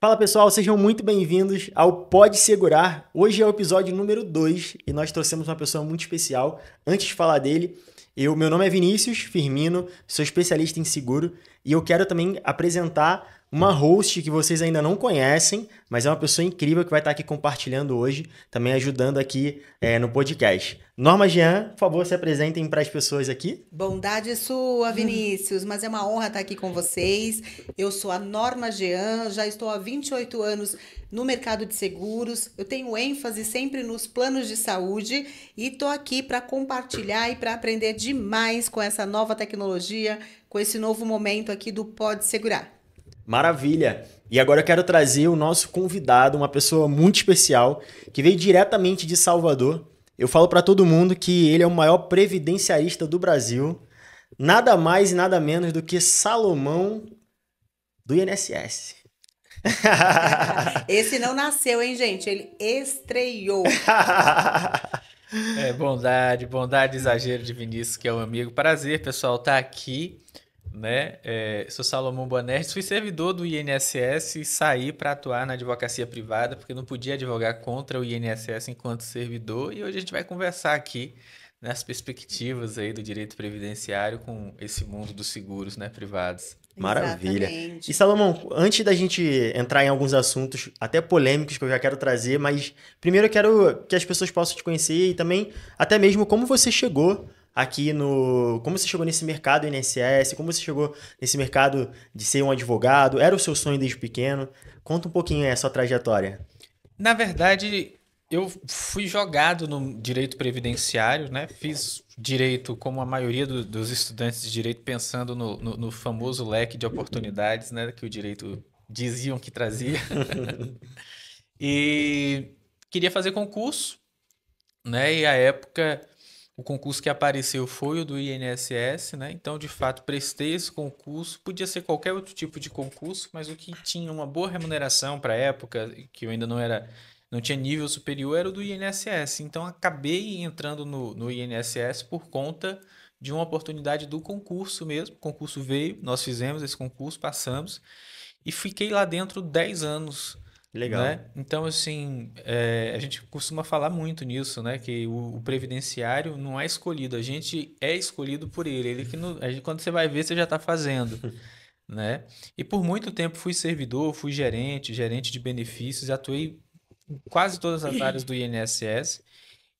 Fala pessoal, sejam muito bem-vindos ao Pode Segurar. Hoje é o episódio número 2 e nós trouxemos uma pessoa muito especial. Antes de falar dele, meu nome é Vinícius Firmino, sou especialista em seguro e eu quero também apresentar uma host que vocês ainda não conhecem, mas é uma pessoa incrível que vai estar aqui compartilhando hoje, também ajudando aqui no podcast. Norma Jean, por favor, se apresentem para as pessoas aqui. Bondade sua, Vinícius, mas é uma honra estar aqui com vocês. Eu sou a Norma Jean, já estou há 28 anos no mercado de seguros. Eu tenho ênfase sempre nos planos de saúde e estou aqui para compartilhar e para aprender demais com essa nova tecnologia, com esse novo momento aqui do Pode Segurar. Maravilha! E agora eu quero trazer o nosso convidado, uma pessoa muito especial, que veio diretamente de Salvador. Eu falo para todo mundo que ele é o maior previdenciarista do Brasil. Nada mais e nada menos do que Salomão do INSS. Esse não nasceu, hein, gente? Ele estreou. Bondade, exagero de Vinícius, que é um amigo. Prazer, pessoal, estar aqui, né? Sou Salomão Bonerges, fui servidor do INSS e saí para atuar na advocacia privada, porque não podia advogar contra o INSS enquanto servidor. E hoje a gente vai conversar aqui nas perspectivas aí do direito previdenciário com esse mundo dos seguros, né, privados. Maravilha. Exatamente. E Salomão, antes da gente entrar em alguns assuntos até polêmicos que eu já quero trazer, mas primeiro eu quero que as pessoas possam te conhecer e também até mesmo como você chegou aqui como você chegou nesse mercado INSS, como você chegou nesse mercado de ser um advogado, era o seu sonho desde pequeno? Conta um pouquinho aí a sua trajetória. Na verdade, eu fui jogado no direito previdenciário, né? Fiz direito como a maioria dos estudantes de direito, pensando no famoso leque de oportunidades, né? Que o direito diziam que trazia. E queria fazer concurso, né? E à época, o concurso que apareceu foi o do INSS, né? Então, de fato, prestei esse concurso. Podia ser qualquer outro tipo de concurso, mas o que tinha uma boa remuneração para a época, que eu ainda não tinha nível superior, era o do INSS. Então, acabei entrando no INSS por conta de uma oportunidade do concurso mesmo. O concurso veio, nós fizemos esse concurso, passamos e fiquei lá dentro 10 anos. Legal. Né? Então, assim, a gente costuma falar muito nisso, né? Que o previdenciário não é escolhido, a gente é escolhido por ele. Ele que quando você vai ver, você já está fazendo, né? E por muito tempo fui servidor, fui gerente de benefícios, atuei em quase todas as áreas do INSS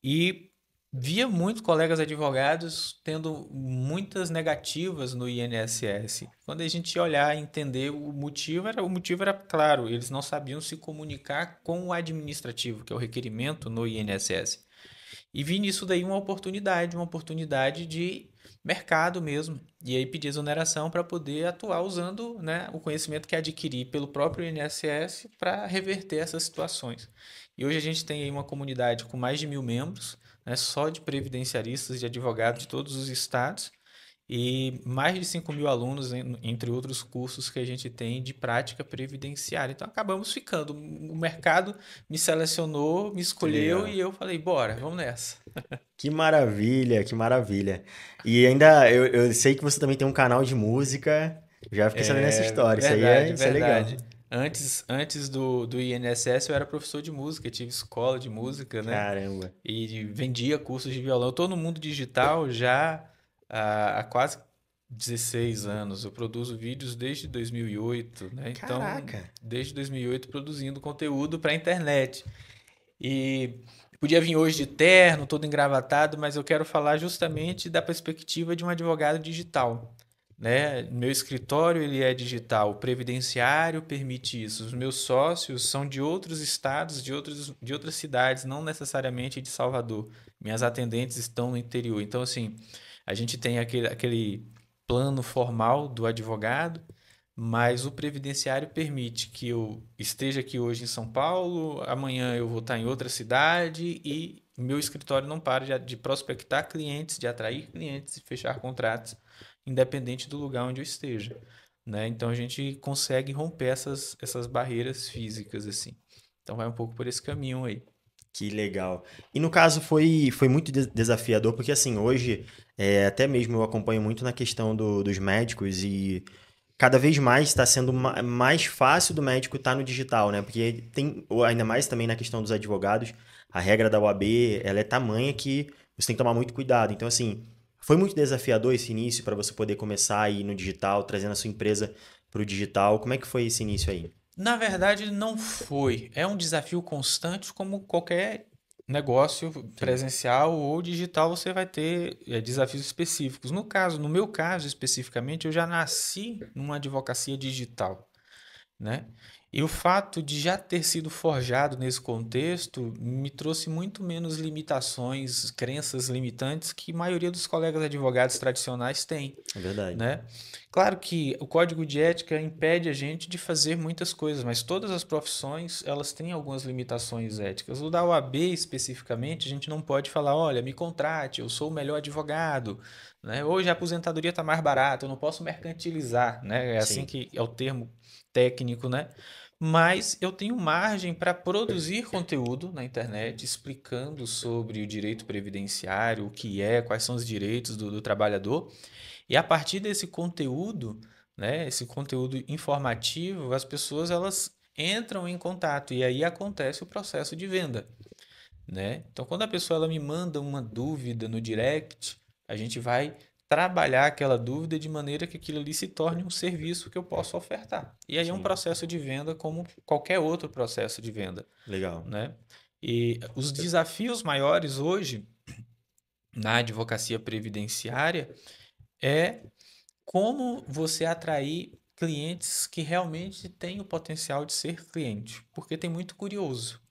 e via muitos colegas advogados tendo muitas negativas no INSS. Quando a gente olhar e entender o motivo era claro, eles não sabiam se comunicar com o administrativo, que é o requerimento no INSS. E vi nisso daí uma oportunidade de mercado mesmo. E aí pedi exoneração para poder atuar usando, né, o conhecimento que adquiri pelo próprio INSS para reverter essas situações. E hoje a gente tem aí uma comunidade com mais de 1.000 membros, né, só de previdenciaristas, de advogados de todos os estados, e mais de 5.000 alunos, entre outros cursos que a gente tem de prática previdenciária. Então acabamos ficando. O mercado me selecionou, me escolheu Legal. e eu falei, bora, vamos nessa. Que maravilha, que maravilha. E ainda eu sei que você também tem um canal de música. Já fiquei sabendo essa história. Isso é legal. Verdade. Antes do INSS, eu era professor de música, tive escola de música, né? Caramba. E vendia cursos de violão. Eu estou no mundo digital já há quase 16 anos. Eu produzo vídeos desde 2008, né? Então, Caraca. desde 2008 produzindo conteúdo para a internet. E podia vir hoje de terno, todo engravatado, mas eu quero falar justamente da perspectiva de um advogado digital, né? Meu escritório ele é digital, o previdenciário permite isso. Os meus sócios são de outros estados, de outras cidades, não necessariamente de Salvador. Minhas atendentes estão no interior. Então, assim, a gente tem aquele plano formal do advogado, mas o previdenciário permite que eu esteja aqui hoje em São Paulo, amanhã eu vou estar em outra cidade e meu escritório não para de prospectar clientes, de atrair clientes e fechar contratos, independente do lugar onde eu esteja, né? Então a gente consegue romper essas barreiras físicas assim. Então vai um pouco por esse caminho aí. Que legal. E no caso foi muito desafiador, porque assim, hoje, até mesmo eu acompanho muito na questão dos médicos e cada vez mais está sendo mais fácil do médico estar no digital, né? Porque tem, ainda mais também na questão dos advogados, a regra da OAB, ela é tamanha que você tem que tomar muito cuidado. Então, assim, foi muito desafiador esse início para você poder começar a ir no digital, trazendo a sua empresa para o digital. Como é que foi esse início aí? Na verdade, não foi. É um desafio constante, como qualquer negócio Sim, presencial ou digital, você vai ter desafios específicos. No meu caso especificamente, eu já nasci numa advocacia digital, né? E o fato de já ter sido forjado nesse contexto me trouxe muito menos limitações, crenças limitantes que a maioria dos colegas advogados tradicionais têm, é verdade. né? Claro que o código de ética impede a gente de fazer muitas coisas, mas todas as profissões, elas têm algumas limitações éticas. O da OAB especificamente, a gente não pode falar, olha, me contrate, eu sou o melhor advogado, né? Hoje a aposentadoria está mais barata, eu não posso mercantilizar, né? É assim Sim, que é o termo técnico, né? Mas eu tenho margem para produzir conteúdo na internet explicando sobre o direito previdenciário, o que é, quais são os direitos do trabalhador. E a partir desse conteúdo, né, esse conteúdo informativo, as pessoas elas entram em contato e aí acontece o processo de venda, né? Então, quando a pessoa ela me manda uma dúvida no direct, a gente vai trabalhar aquela dúvida de maneira que aquilo ali se torne um serviço que eu possa ofertar. E aí é um sim, processo de venda como qualquer outro processo de venda, legal. né? E os desafios maiores hoje na advocacia previdenciária é como você atrair clientes que realmente têm o potencial de ser cliente, porque tem muito curioso.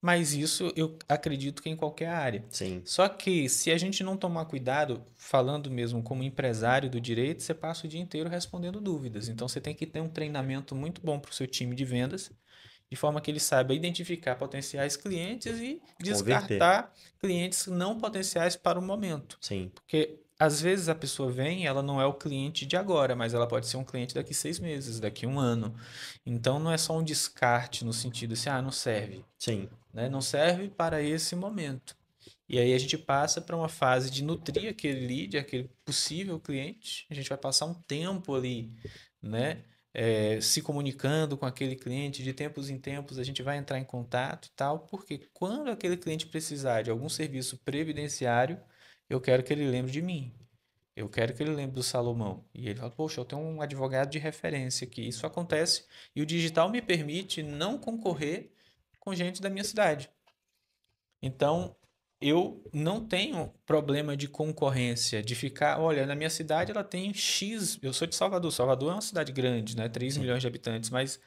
Mas isso eu acredito que em qualquer área. Sim, Só que se a gente não tomar cuidado, falando mesmo como empresário do direito, você passa o dia inteiro respondendo dúvidas. Então você tem que ter um treinamento muito bom para o seu time de vendas, de forma que ele saiba identificar potenciais clientes e converter. descartar clientes não potenciais para o momento. Sim, Porque às vezes a pessoa vem, ela não é o cliente de agora, mas ela pode ser um cliente daqui 6 meses, daqui um ano. Então não é só um descarte no sentido assim, ah, não serve, sim, né? Não serve para esse momento. E aí a gente passa para uma fase de nutrir aquele lead, aquele possível cliente. A gente vai passar um tempo ali, né? Se comunicando com aquele cliente, de tempos em tempos a gente vai entrar em contato e tal, porque quando aquele cliente precisar de algum serviço previdenciário, eu quero que ele lembre de mim. Eu quero que ele lembre do Salomão. E ele fala, poxa, eu tenho um advogado de referência aqui. Isso acontece e o digital me permite não concorrer com gente da minha cidade. Então, eu não tenho problema de concorrência, de ficar, olha, na minha cidade ela tem X, eu sou de Salvador. Salvador é uma cidade grande, né? 3 sim, milhões de habitantes, mas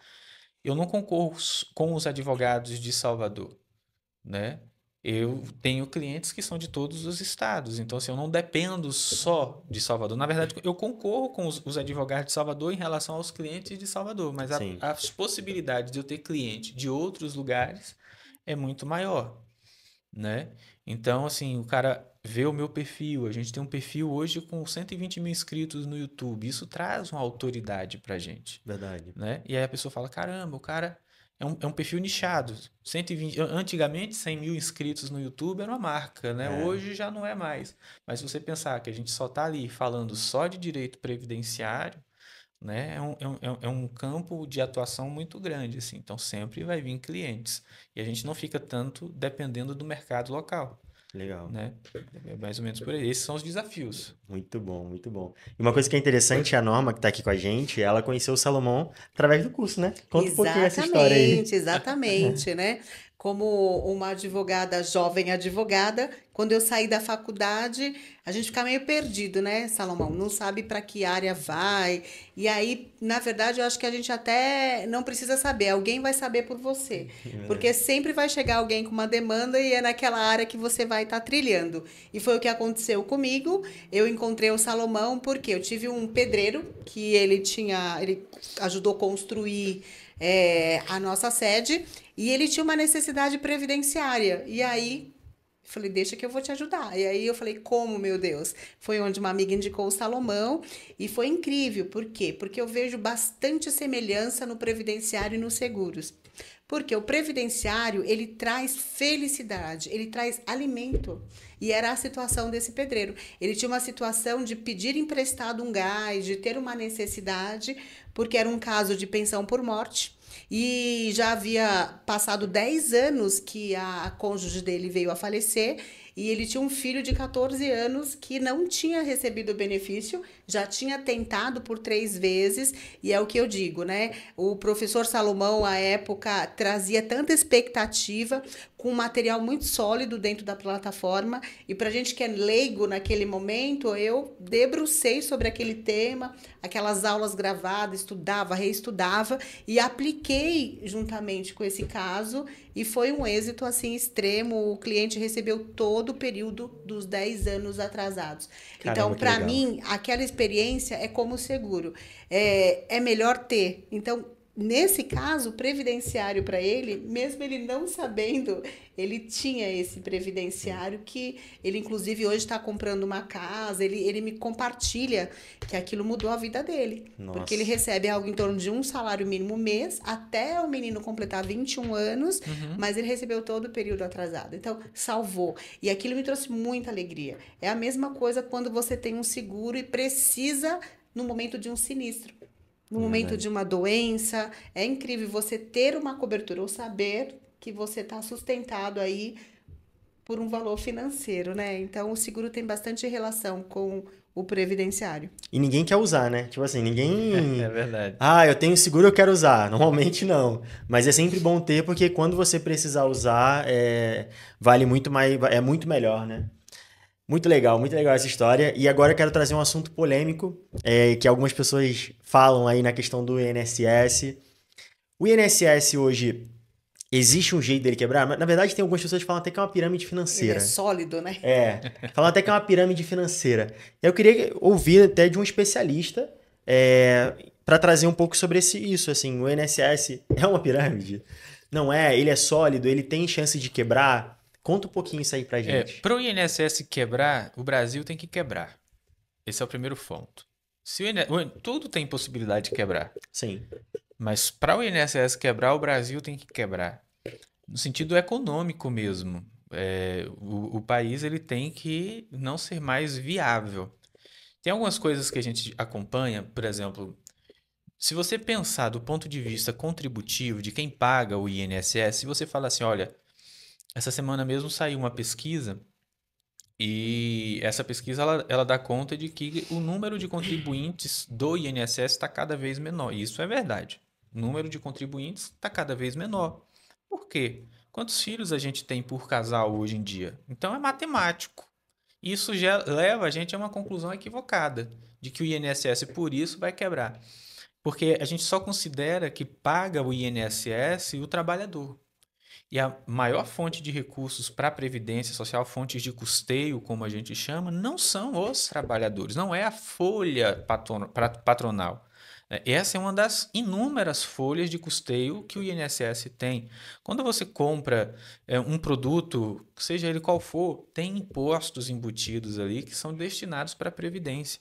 eu não concorro com os advogados de Salvador, né? Eu tenho clientes que são de todos os estados, então assim, eu não dependo só de Salvador. Na verdade, eu concorro com os advogados de Salvador em relação aos clientes de Salvador, mas sim. as possibilidades de eu ter cliente de outros lugares é muito maior, né? Então, assim, o cara vê o meu perfil. A gente tem um perfil hoje com 120 mil inscritos no YouTube. Isso traz uma autoridade pra gente, Verdade. né? E aí a pessoa fala: caramba, o cara é um perfil nichado. 120, antigamente, 100 mil inscritos no YouTube era uma marca, né? É, Hoje já não é mais. Mas se você pensar que a gente só tá ali falando só de direito previdenciário, né? É um campo de atuação muito grande, assim. Então sempre vai vir clientes. E a gente não fica tanto dependendo do mercado local, legal. né? É mais ou menos por aí. Esses são os desafios. Muito bom, muito bom. E uma coisa que é interessante, a Norma, que está aqui com a gente, ela conheceu o Salomão através do curso, né? Conta um pouquinho essa história aí. Exatamente, exatamente, né? Como uma advogada, jovem advogada, quando eu saí da faculdade, a gente fica meio perdido, né, Salomão? Não sabe para que área vai. E aí, na verdade, eu acho que a gente até não precisa saber, alguém vai saber por você. Porque sempre vai chegar alguém com uma demanda e é naquela área que você vai estar trilhando. E foi o que aconteceu comigo. Eu encontrei o Salomão porque eu tive um pedreiro que ele ajudou a construir a nossa sede e ele tinha uma necessidade previdenciária. E aí eu falei, deixa que eu vou te ajudar. E aí eu falei, como, meu Deus? Foi onde uma amiga indicou o Salomão e foi incrível. Por quê? Porque eu vejo bastante semelhança no previdenciário e nos seguros. Porque o previdenciário, ele traz felicidade, ele traz alimento. E era a situação desse pedreiro. Ele tinha uma situação de pedir emprestado um gás, de ter uma necessidade, porque era um caso de pensão por morte. E já havia passado 10 anos que a cônjuge dele veio a falecer. E ele tinha um filho de 14 anos que não tinha recebido o benefício, já tinha tentado por 3 vezes, e é o que eu digo, né? O professor Salomão, à época, trazia tanta expectativa, com um material muito sólido dentro da plataforma, e para a gente que é leigo naquele momento, eu debrucei sobre aquele tema, aquelas aulas gravadas, estudava, reestudava, e apliquei juntamente com esse caso, e foi um êxito assim extremo. O cliente recebeu todo o período dos 10 anos atrasados. Caramba, Então, que para legal. mim, aquela experiência é como seguro. É melhor ter. Então, nesse caso, previdenciário para ele, mesmo ele não sabendo, ele tinha esse previdenciário que ele, inclusive, hoje está comprando uma casa. Ele me compartilha que aquilo mudou a vida dele. Porque ele Nossa. recebe algo em torno de um salário mínimo mês, até o menino completar 21 anos, mas ele recebeu todo o período atrasado. Então, salvou. E aquilo me trouxe muita alegria. É a mesma coisa quando você tem um seguro e precisa no momento de um sinistro. No momento de Verdade. uma doença, é incrível você ter uma cobertura ou saber que você está sustentado aí por um valor financeiro, né? Então, o seguro tem bastante relação com o previdenciário. E ninguém quer usar, né? Tipo assim, É ninguém. verdade. Ah, eu tenho seguro, eu quero usar. Normalmente não. Mas é sempre bom ter, porque quando você precisar usar, vale muito mais, é muito melhor, né? Muito legal essa história. E agora eu quero trazer um assunto polêmico, que algumas pessoas falam aí na questão do INSS. O INSS hoje, existe um jeito dele quebrar? Mas, na verdade, tem algumas pessoas que falam até que é uma pirâmide Ele é financeira. sólido, né? Falam até que é uma pirâmide financeira. Eu queria ouvir até de um especialista para trazer um pouco sobre isso. Assim, o INSS é uma pirâmide? Não é? Ele é sólido? Ele tem chance de quebrar? Conta um pouquinho isso aí pra gente. Para o INSS quebrar, o Brasil tem que quebrar. Esse é o primeiro ponto. Se tudo tem possibilidade de quebrar, Sim. mas para o INSS quebrar, o Brasil tem que quebrar. No sentido econômico mesmo. O país ele tem que não ser mais viável. Tem algumas coisas que a gente acompanha, por exemplo, se você pensar do ponto de vista contributivo de quem paga o INSS, se você fala assim, olha, essa semana mesmo saiu uma pesquisa e essa pesquisa ela dá conta de que o número de contribuintes do INSS está cada vez menor. E isso é verdade. O número de contribuintes está cada vez menor. Por quê? Quantos filhos a gente tem por casal hoje em dia? Então é matemático. Isso já leva a gente a uma conclusão equivocada de que o INSS por isso vai quebrar. Porque a gente só considera que paga o INSS o trabalhador. E a maior fonte de recursos para a Previdência Social, fontes de custeio, como a gente chama, não são os trabalhadores, não é a folha patronal. Essa é uma das inúmeras folhas de custeio que o INSS tem. Quando você compra um produto, seja ele qual for, tem impostos embutidos ali que são destinados para a Previdência.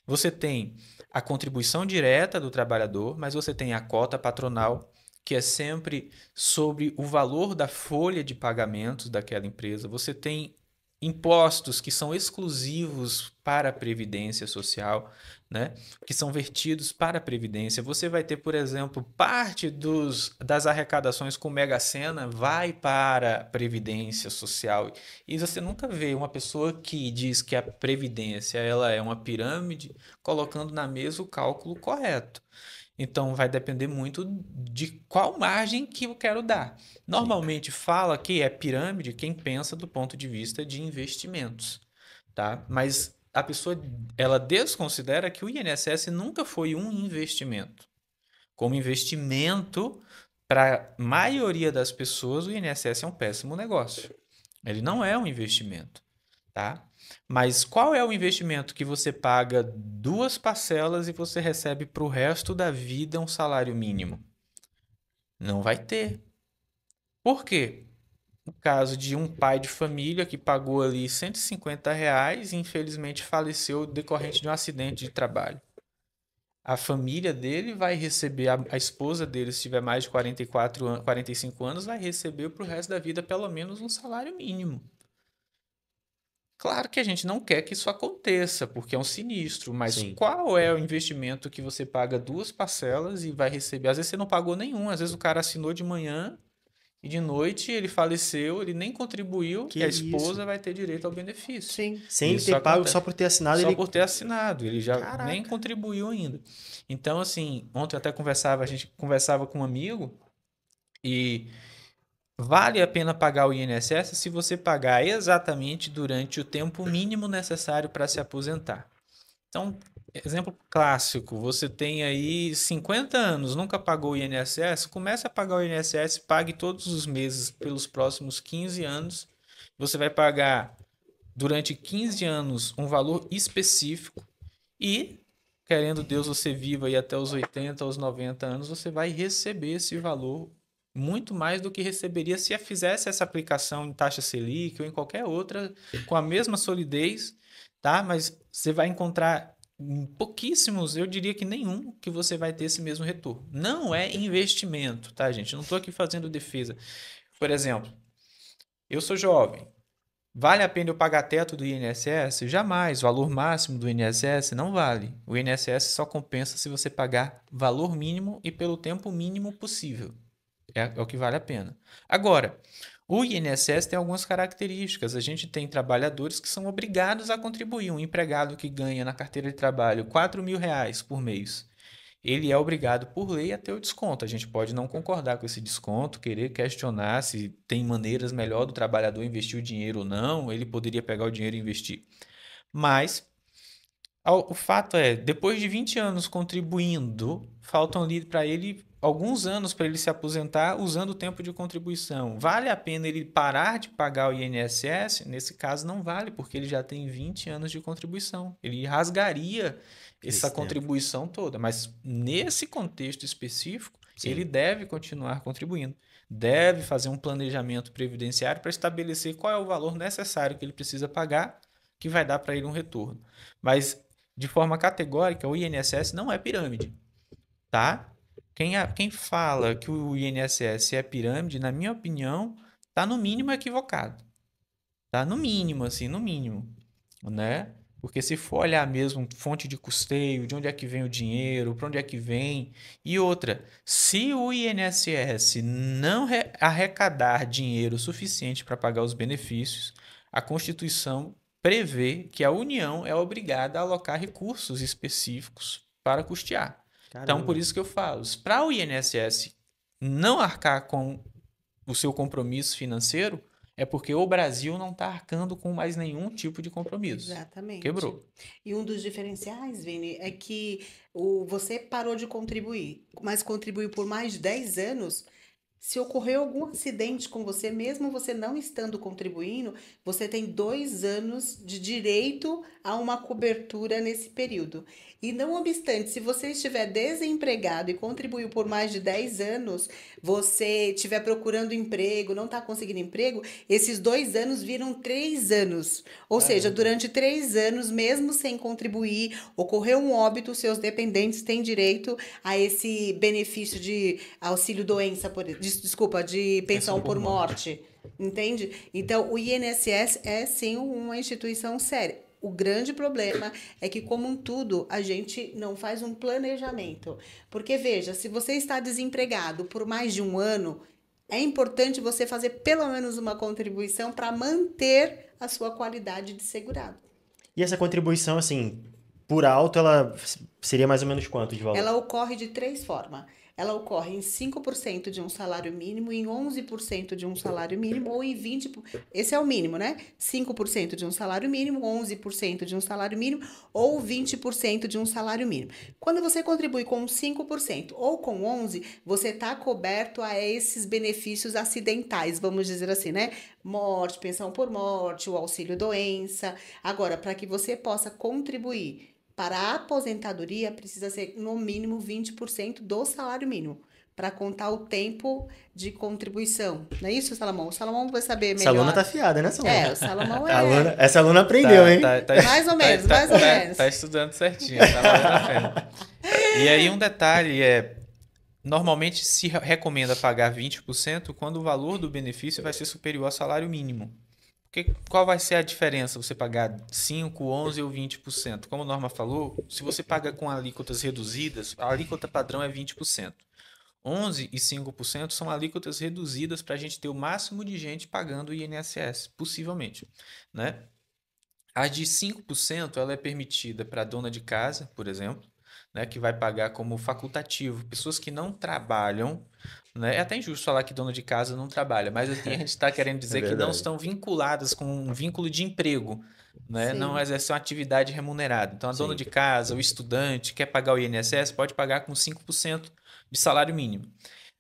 Você tem a contribuição direta do trabalhador, mas você tem a cota patronal, que é sempre sobre o valor da folha de pagamentos daquela empresa. Você tem impostos que são exclusivos para a Previdência Social, né? Que são vertidos para a Previdência. Você vai ter, por exemplo, parte das arrecadações com Mega Sena vai para a Previdência Social. E você nunca vê uma pessoa que diz que a Previdência ela é uma pirâmide colocando na mesa o cálculo correto. Então vai depender muito de qual margem que eu quero dar. Sim. Normalmente fala que é pirâmide quem pensa do ponto de vista de investimentos, tá? Mas a pessoa ela desconsidera que o INSS nunca foi um investimento. Como investimento, para a maioria das pessoas, o INSS é um péssimo negócio. Ele não é um investimento, tá? Mas qual é o investimento que você paga 2 parcelas e você recebe para o resto da vida um salário mínimo? Não vai ter. Por quê? No caso de um pai de família que pagou ali R$ 150 e infelizmente faleceu decorrente de um acidente de trabalho. A família dele vai receber, a esposa dele, se tiver mais de 45 anos, vai receber para o resto da vida pelo menos um salário mínimo. Claro que a gente não quer que isso aconteça, porque é um sinistro, mas Sim. qual é o investimento que você paga 2 parcelas e vai receber? Às vezes você não pagou nenhum, às vezes o cara assinou de manhã e de noite ele faleceu, ele nem contribuiu Que e a isso? esposa vai ter direito ao benefício. Sim. Sem ele Isso ter pago, acontece. só por ter assinado, Só ele... por ter assinado, ele já Caraca. nem contribuiu ainda. Então, assim, ontem eu até conversava, a gente conversava com um amigo e vale a pena pagar o INSS se você pagar exatamente durante o tempo mínimo necessário para se aposentar. Então, exemplo clássico, você tem aí 50 anos, nunca pagou o INSS, comece a pagar o INSS, pague todos os meses pelos próximos 15 anos. Você vai pagar durante 15 anos um valor específico e, querendo Deus, você viva aí até os 80, aos 90 anos, você vai receber esse valor muito mais do que receberia se fizesse essa aplicação em taxa Selic ou em qualquer outra, com a mesma solidez, tá? Mas você vai encontrar pouquíssimos, eu diria que nenhum, que você vai ter esse mesmo retorno. Não é investimento, tá, gente? Eu não estou aqui fazendo defesa. Por exemplo, eu sou jovem. Vale a pena eu pagar teto do INSS? Jamais. Valor máximo do INSS não vale. O INSS só compensa se você pagar valor mínimo e pelo tempo mínimo possível. É o que vale a pena. Agora, o INSS tem algumas características. A gente tem trabalhadores que são obrigados a contribuir. Um empregado que ganha na carteira de trabalho R$ 4.000 por mês, ele é obrigado por lei a ter o desconto. A gente pode não concordar com esse desconto, querer questionar se tem maneiras melhor do trabalhador investir o dinheiro ou não, ele poderia pegar o dinheiro e investir. Mas o fato é, depois de 20 anos contribuindo, faltam ali para ele alguns anos para ele se aposentar usando o tempo de contribuição. Vale a pena ele parar de pagar o INSS? Nesse caso não vale, porque ele já tem 20 anos de contribuição. Ele rasgaria essa Esse tempo. contribuição toda, mas nesse contexto específico, Sim. ele deve continuar contribuindo. Deve fazer um planejamento previdenciário para estabelecer qual é o valor necessário que ele precisa pagar, que vai dar para ele um retorno. Mas de forma categórica, o INSS não é pirâmide, tá? Quem fala que o INSS é pirâmide, na minha opinião, tá no mínimo equivocado. Tá no mínimo, assim, no mínimo, né? Porque se for olhar mesmo fonte de custeio, de onde é que vem o dinheiro, para onde é que vem. E outra, se o INSS não arrecadar dinheiro suficiente para pagar os benefícios, a Constituição prevê que a União é obrigada a alocar recursos específicos para custear. Então, por Caramba. isso que eu falo, para o INSS não arcar com o seu compromisso financeiro, é porque o Brasil não está arcando com mais nenhum tipo de compromisso. Exatamente. Quebrou. E um dos diferenciais, Vini, é que você parou de contribuir, mas contribuiu por mais de 10 anos. Se ocorreu algum acidente com você, mesmo você não estando contribuindo, você tem 2 anos de direito a uma cobertura nesse período. E não obstante, se você estiver desempregado e contribuiu por mais de 10 anos, você estiver procurando emprego, não está conseguindo emprego, esses 2 anos viram 3 anos. Ou seja, durante 3 anos, mesmo sem contribuir, ocorreu um óbito, seus dependentes têm direito a esse benefício de auxílio-doença, desculpa, de pensão por morte. Entende? Então, o INSS é sim uma instituição séria. O grande problema é que, como um tudo, a gente não faz um planejamento. Porque, veja, se você está desempregado por mais de um ano, é importante você fazer pelo menos uma contribuição para manter a sua qualidade de segurado. E essa contribuição, assim, por alto, ela seria mais ou menos quanto de valor? Ela ocorre de 3 formas. Ela ocorre em 5% de um salário mínimo, em 11% de um salário mínimo ou em 20%. Esse é o mínimo, né? 5% de um salário mínimo, 11% de um salário mínimo ou 20% de um salário mínimo. Quando você contribui com 5% ou com 11%, você está coberto a esses benefícios acidentais, vamos dizer assim, né? Morte, pensão por morte, o auxílio-doença. Agora, para que você possa contribuir para a aposentadoria, precisa ser no mínimo 20% do salário mínimo. para contar o tempo de contribuição. Não é isso, Salomão? O Salomão vai saber Essa melhor. aluna tá afiada, né, Salomão? O Salomão é... Essa aluna aprendeu, hein? Mais ou menos, mais ou menos. Tá estudando certinho, tá valendo a pena. E aí um detalhe normalmente se recomenda pagar 20% quando o valor do benefício vai ser superior ao salário mínimo. Porque qual vai ser a diferença você pagar 5, 11 ou 20%? Como a Norma falou, se você paga com alíquotas reduzidas, a alíquota padrão é 20%. 11 e 5% são alíquotas reduzidas para a gente ter o máximo de gente pagando o INSS, possivelmente, né? A de 5% ela é permitida para dona de casa, por exemplo, né, que vai pagar como facultativo. Pessoas que não trabalham, né? É até injusto falar que dona de casa não trabalha, mas assim, a gente está querendo dizer que não estão vinculadas com um vínculo de emprego, né? Não exercem uma atividade remunerada. Então, a dona de casa, o estudante, quer pagar o INSS, pode pagar com 5% de salário mínimo,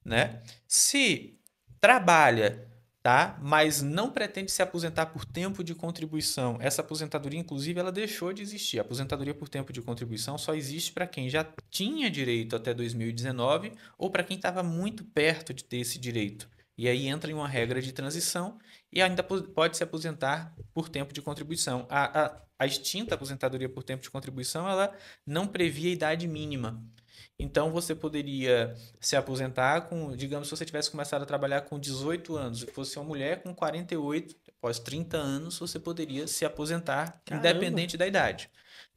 né? Se trabalha, tá? Mas não pretende se aposentar por tempo de contribuição. Essa aposentadoria, inclusive, ela deixou de existir. A aposentadoria por tempo de contribuição só existe para quem já tinha direito até 2019 ou para quem estava muito perto de ter esse direito. E aí entra em uma regra de transição e ainda pode se aposentar por tempo de contribuição. A extinta aposentadoria por tempo de contribuição, ela não previa idade mínima. Então, você poderia se aposentar com, digamos, se você tivesse começado a trabalhar com 18 anos e fosse uma mulher com 48, após 30 anos, você poderia se aposentar independente da idade,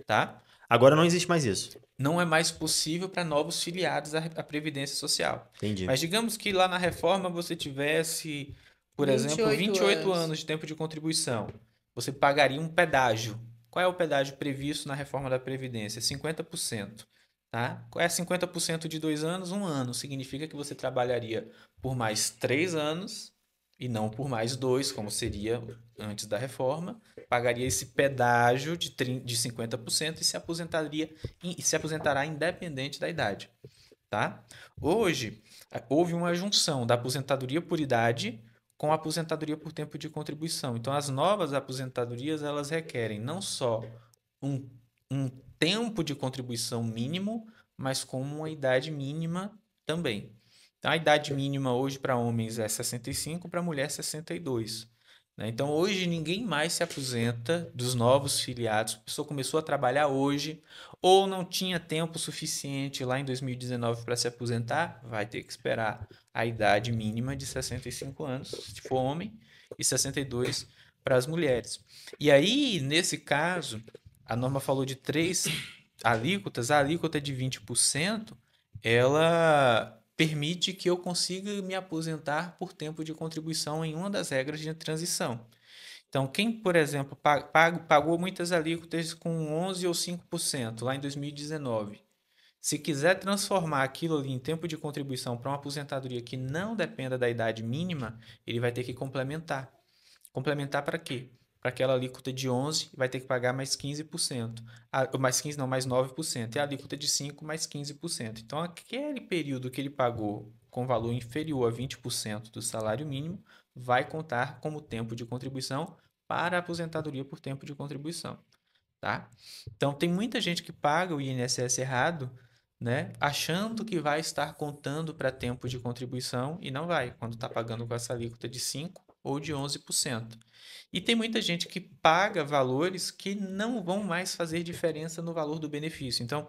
tá? Agora não existe mais isso. Não é mais possível para novos filiados à Previdência Social. Entendi. Mas digamos que lá na reforma você tivesse, por exemplo, 28 anos de tempo de contribuição. Você pagaria um pedágio. Qual é o pedágio previsto na reforma da Previdência? 50%. Tá? É 50% de 2 anos, 1 ano. Significa que você trabalharia por mais 3 anos e não por mais 2, como seria antes da reforma. Pagaria esse pedágio de 50% e se aposentará independente da idade. Tá? Hoje, houve uma junção da aposentadoria por idade com a aposentadoria por tempo de contribuição. Então, as novas aposentadorias elas requerem não só um tempo de contribuição mínimo, mas com uma idade mínima também. Então, a idade mínima hoje para homens é 65, para mulher 62. Né? Então, hoje ninguém mais se aposenta dos novos filiados. A pessoa começou a trabalhar hoje ou não tinha tempo suficiente lá em 2019 para se aposentar, vai ter que esperar a idade mínima de 65 anos, se for homem, e 62 para as mulheres. E aí, nesse caso, a Norma falou de 3 alíquotas. A alíquota de 20%, ela permite que eu consiga me aposentar por tempo de contribuição em uma das regras de transição. Então, quem, por exemplo, pagou muitas alíquotas com 11 ou 5% lá em 2019, se quiser transformar aquilo ali em tempo de contribuição para uma aposentadoria que não dependa da idade mínima, ele vai ter que complementar. Complementar para quê? Para aquela alíquota de 11, vai ter que pagar mais 15%. Mais 15 não, mais 9%. E a alíquota de 5, mais 15%. Então, aquele período que ele pagou com valor inferior a 20% do salário mínimo, vai contar como tempo de contribuição para a aposentadoria por tempo de contribuição. Tá? Então, tem muita gente que paga o INSS errado, né, achando que vai estar contando para tempo de contribuição e não vai, quando está pagando com essa alíquota de 5% ou de 11%. E tem muita gente que paga valores que não vão mais fazer diferença no valor do benefício. Então,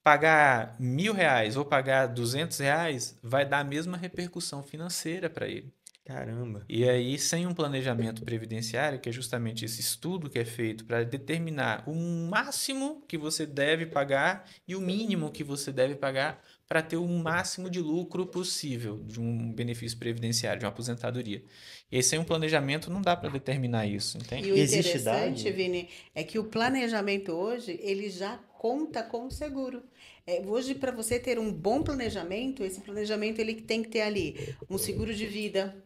pagar R$1.000 ou pagar R$200 vai dar a mesma repercussão financeira para ele. Caramba. E aí, sem um planejamento previdenciário, que é justamente esse estudo que é feito para determinar o máximo que você deve pagar e o mínimo que você deve pagar para ter o máximo de lucro possível de um benefício previdenciário, de uma aposentadoria. E aí, sem um planejamento, não dá para determinar isso, entende? E o interessante, Vini, é que o planejamento hoje, ele já conta com o seguro. Hoje, para você ter um bom planejamento, esse planejamento ele tem que ter ali um seguro de vida,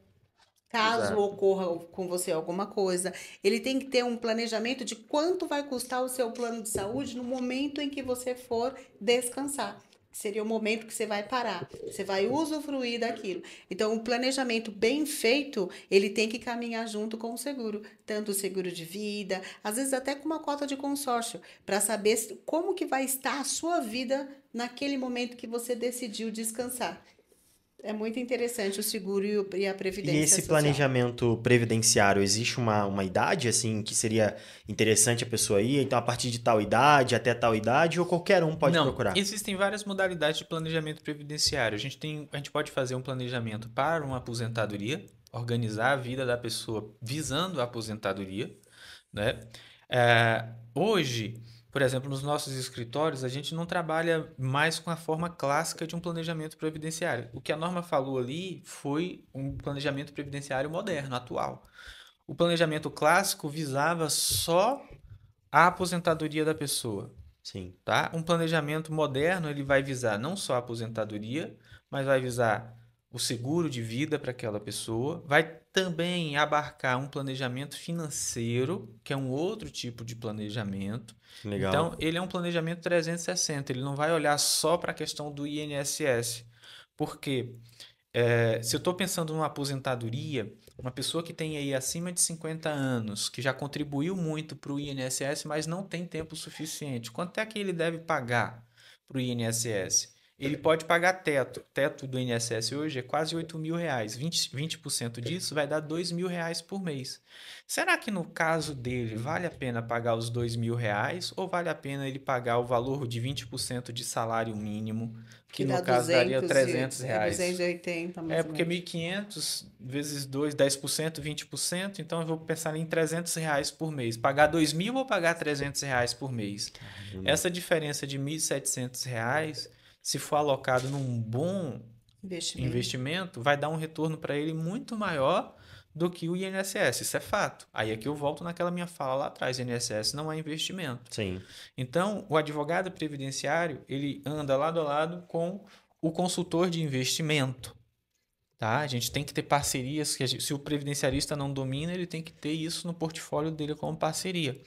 caso ocorra com você alguma coisa. Ele tem que ter um planejamento de quanto vai custar o seu plano de saúde no momento em que você for descansar. Seria o momento que você vai parar, você vai usufruir daquilo. Então, o planejamento bem feito, ele tem que caminhar junto com o seguro. Tanto o seguro de vida, às vezes até com uma cota de consórcio, para saber como que vai estar a sua vida naquele momento que você decidiu descansar. É muito interessante o seguro e a previdência E esse social. planejamento previdenciário, existe uma idade, assim, que seria interessante a pessoa ir? Então, a partir de tal idade, até tal idade, ou qualquer um pode Não, procurar? existem várias modalidades de planejamento previdenciário. A gente pode fazer um planejamento para uma aposentadoria, organizar a vida da pessoa visando a aposentadoria, né? Hoje, por exemplo, nos nossos escritórios, a gente não trabalha mais com a forma clássica de um planejamento previdenciário. O que a Norma falou ali foi um planejamento previdenciário moderno, atual. O planejamento clássico visava só a aposentadoria da pessoa, Sim, tá? Um planejamento moderno, ele vai visar não só a aposentadoria, mas vai visar o seguro de vida para aquela pessoa, vai também abarcar um planejamento financeiro, que é um outro tipo de planejamento. legal. Então, ele é um planejamento 360, ele não vai olhar só para a questão do INSS. Por quê? Se eu estou pensando numa aposentadoria, uma pessoa que tem aí acima de 50 anos, que já contribuiu muito para o INSS, mas não tem tempo suficiente, quanto é que ele deve pagar para o INSS? Ele pode pagar teto. Teto do INSS hoje é quase R$ 8.000. 20% disso vai dar R$ 2.000 por mês. Será que no caso dele vale a pena pagar os R$ 2.000 ou vale a pena ele pagar o valor de 20% de salário mínimo, que Que dá no caso daria 200 R$ 300? 280 É mais ou porque menos. 1.500 vezes 2, 10%, 20%, então eu vou pensar em R$ 300 por mês. Pagar 2.000 ou pagar R$ 300 por mês? Caramba. Essa diferença de R$ 1.700, se for alocado num bom Investimento. investimento, vai dar um retorno para ele muito maior do que o INSS. Isso é fato. Aí é que eu volto naquela minha fala lá atrás, INSS não é investimento. Sim, Então, o advogado previdenciário, ele anda lado a lado com o consultor de investimento. Tá? A gente tem que ter parcerias, se o previdenciarista não domina, ele tem que ter isso no portfólio dele como parceria.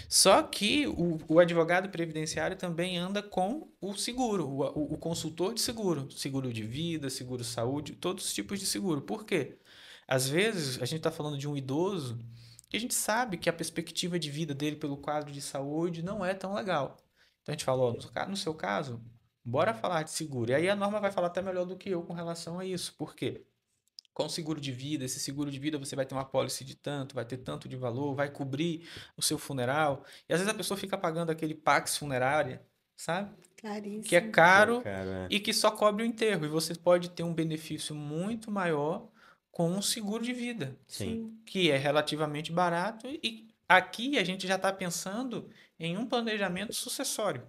Só que o advogado previdenciário também anda com o seguro, o consultor de seguro, seguro de vida, seguro saúde, todos os tipos de seguro. Por quê? Às vezes a gente está falando de um idoso que a gente sabe que a perspectiva de vida dele pelo quadro de saúde não é tão legal. Então a gente fala, ó, no seu caso, bora falar de seguro. E aí a Norma vai falar até melhor do que eu com relação a isso. Por quê? Com seguro de vida, esse seguro de vida você vai ter uma apólice de tanto, vai ter tanto de valor, vai cobrir o seu funeral. E às vezes a pessoa fica pagando aquele Pax funerária, sabe? Que é Caríssimo. que é caro caro, é. e que só cobre o enterro. E você pode ter um benefício muito maior com um seguro de vida, Sim. Sim. que é relativamente barato. E aqui a gente já está pensando em um planejamento sucessório.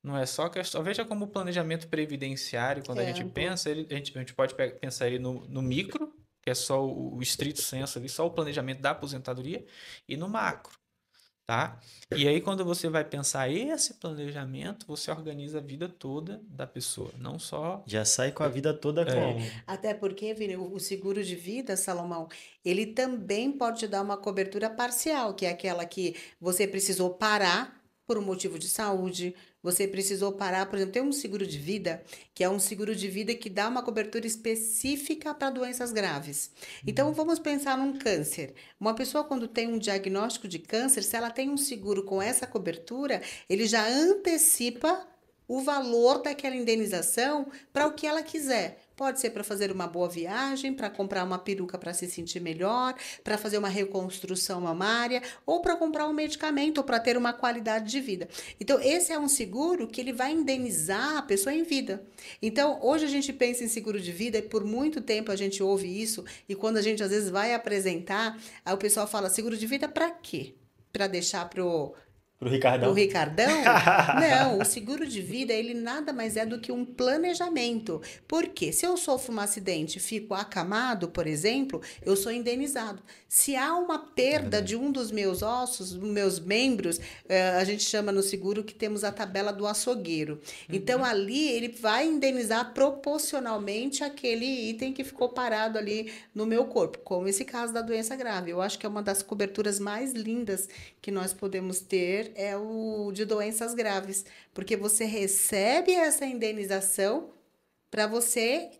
Não é só questão. Veja como o planejamento previdenciário, quando a É gente amplo. pensa, a gente pode pensar ele no micro, que é só o estrito senso ali, só o planejamento da aposentadoria, e no macro, tá? E aí, quando você vai pensar esse planejamento, você organiza a vida toda da pessoa, não só. Já sai com a vida toda É, como? até porque, Vini, o seguro de vida, Salomão, ele também pode te dar uma cobertura parcial, que é aquela que você precisou parar por um motivo de saúde, você precisou parar, por exemplo, tem um seguro de vida, que é um seguro de vida que dá uma cobertura específica para doenças graves. Então, vamos pensar num câncer. Uma pessoa, quando tem um diagnóstico de câncer, se ela tem um seguro com essa cobertura, ele já antecipa o valor daquela indenização para o que ela quiser. Pode ser para fazer uma boa viagem, para comprar uma peruca para se sentir melhor, para fazer uma reconstrução mamária, ou para comprar um medicamento, ou para ter uma qualidade de vida. Então, esse é um seguro que ele vai indenizar a pessoa em vida. Então, hoje a gente pensa em seguro de vida e por muito tempo a gente ouve isso, e quando a gente às vezes vai apresentar, aí o pessoal fala: seguro de vida para quê? Para deixar pro Pro o Ricardão? Ricardão? Não, o seguro de vida, ele nada mais é do que um planejamento. Porque se eu sofro um acidente e fico acamado, por exemplo, eu sou indenizado. Se há uma perda de um dos meus ossos, dos meus membros, a gente chama no seguro que temos a tabela do açougueiro. Então, ali ele vai indenizar proporcionalmente aquele item que ficou parado ali no meu corpo, como esse caso da doença grave. Eu acho que é uma das coberturas mais lindas que nós podemos ter é o de doenças graves, porque você recebe essa indenização para você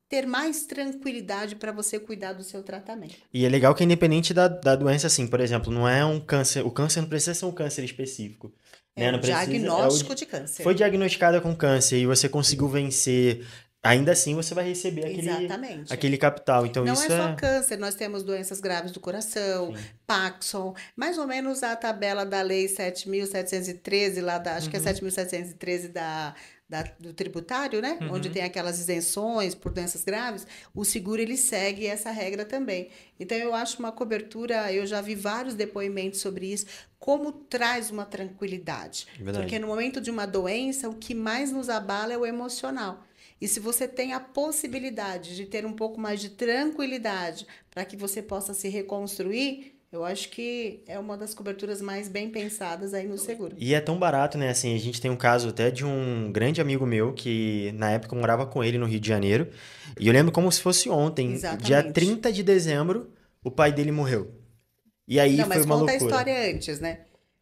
ter mais tranquilidade para você cuidar do seu tratamento. E é legal que independente da doença, assim, por exemplo, não é um câncer, o câncer não precisa ser um câncer específico, É né? o Não precisa, diagnóstico de câncer. foi diagnosticada com câncer e você conseguiu vencer, ainda assim você vai receber Exatamente. aquele capital. Então Não isso é só câncer, nós temos doenças graves do coração, Sim. Parkinson, mais ou menos a tabela da lei 7.713, lá acho que é Uhum. 7.713 do tributário, né? Onde tem aquelas isenções por doenças graves, o seguro ele segue essa regra também. Então eu acho uma cobertura, eu já vi vários depoimentos sobre isso, como traz uma tranquilidade. Verdade. Porque no momento de uma doença, o que mais nos abala é o emocional. E se você tem a possibilidade de ter um pouco mais de tranquilidade para que você possa se reconstruir, eu acho que é uma das coberturas mais bem pensadas aí no seguro. E é tão barato, né? Assim, a gente tem um caso até de um grande amigo meu que na época eu morava com ele no Rio de Janeiro. E eu lembro como se fosse ontem, dia Exatamente. 30 de dezembro, o pai dele morreu. E aí Não, foi mas uma conta a loucura. história antes, né?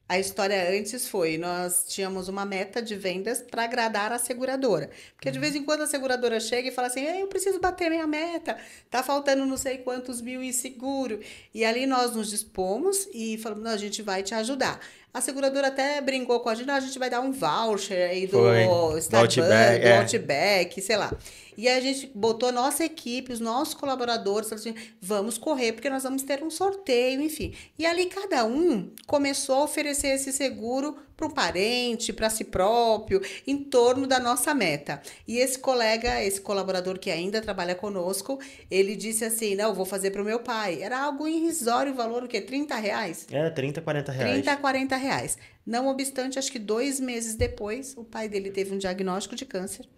A história antes foi, nós tínhamos uma meta de vendas para agradar a seguradora. Porque de vez em quando a seguradora chega e fala assim, eu preciso bater minha meta, tá faltando não sei quantos mil em seguro. E ali nós nos dispomos e falamos, não, a gente vai te ajudar. A seguradora até brincou com a gente, não, a gente vai dar um voucher aí Foi. do Do Outback, Starbucks, do é. Outback, sei lá. E aí a gente botou a nossa equipe, os nossos colaboradores, falou assim, vamos correr, porque nós vamos ter um sorteio, enfim. E ali cada um começou a oferecer esse seguro para um parente, para si próprio, em torno da nossa meta. E esse colega, esse colaborador que ainda trabalha conosco, ele disse assim, não, eu vou fazer para o meu pai. Era algo irrisório, o valor, o quê? R$30? É, 30, 40 reais. 30 a 40 reais. Não obstante, acho que 2 meses depois, o pai dele teve um diagnóstico de câncer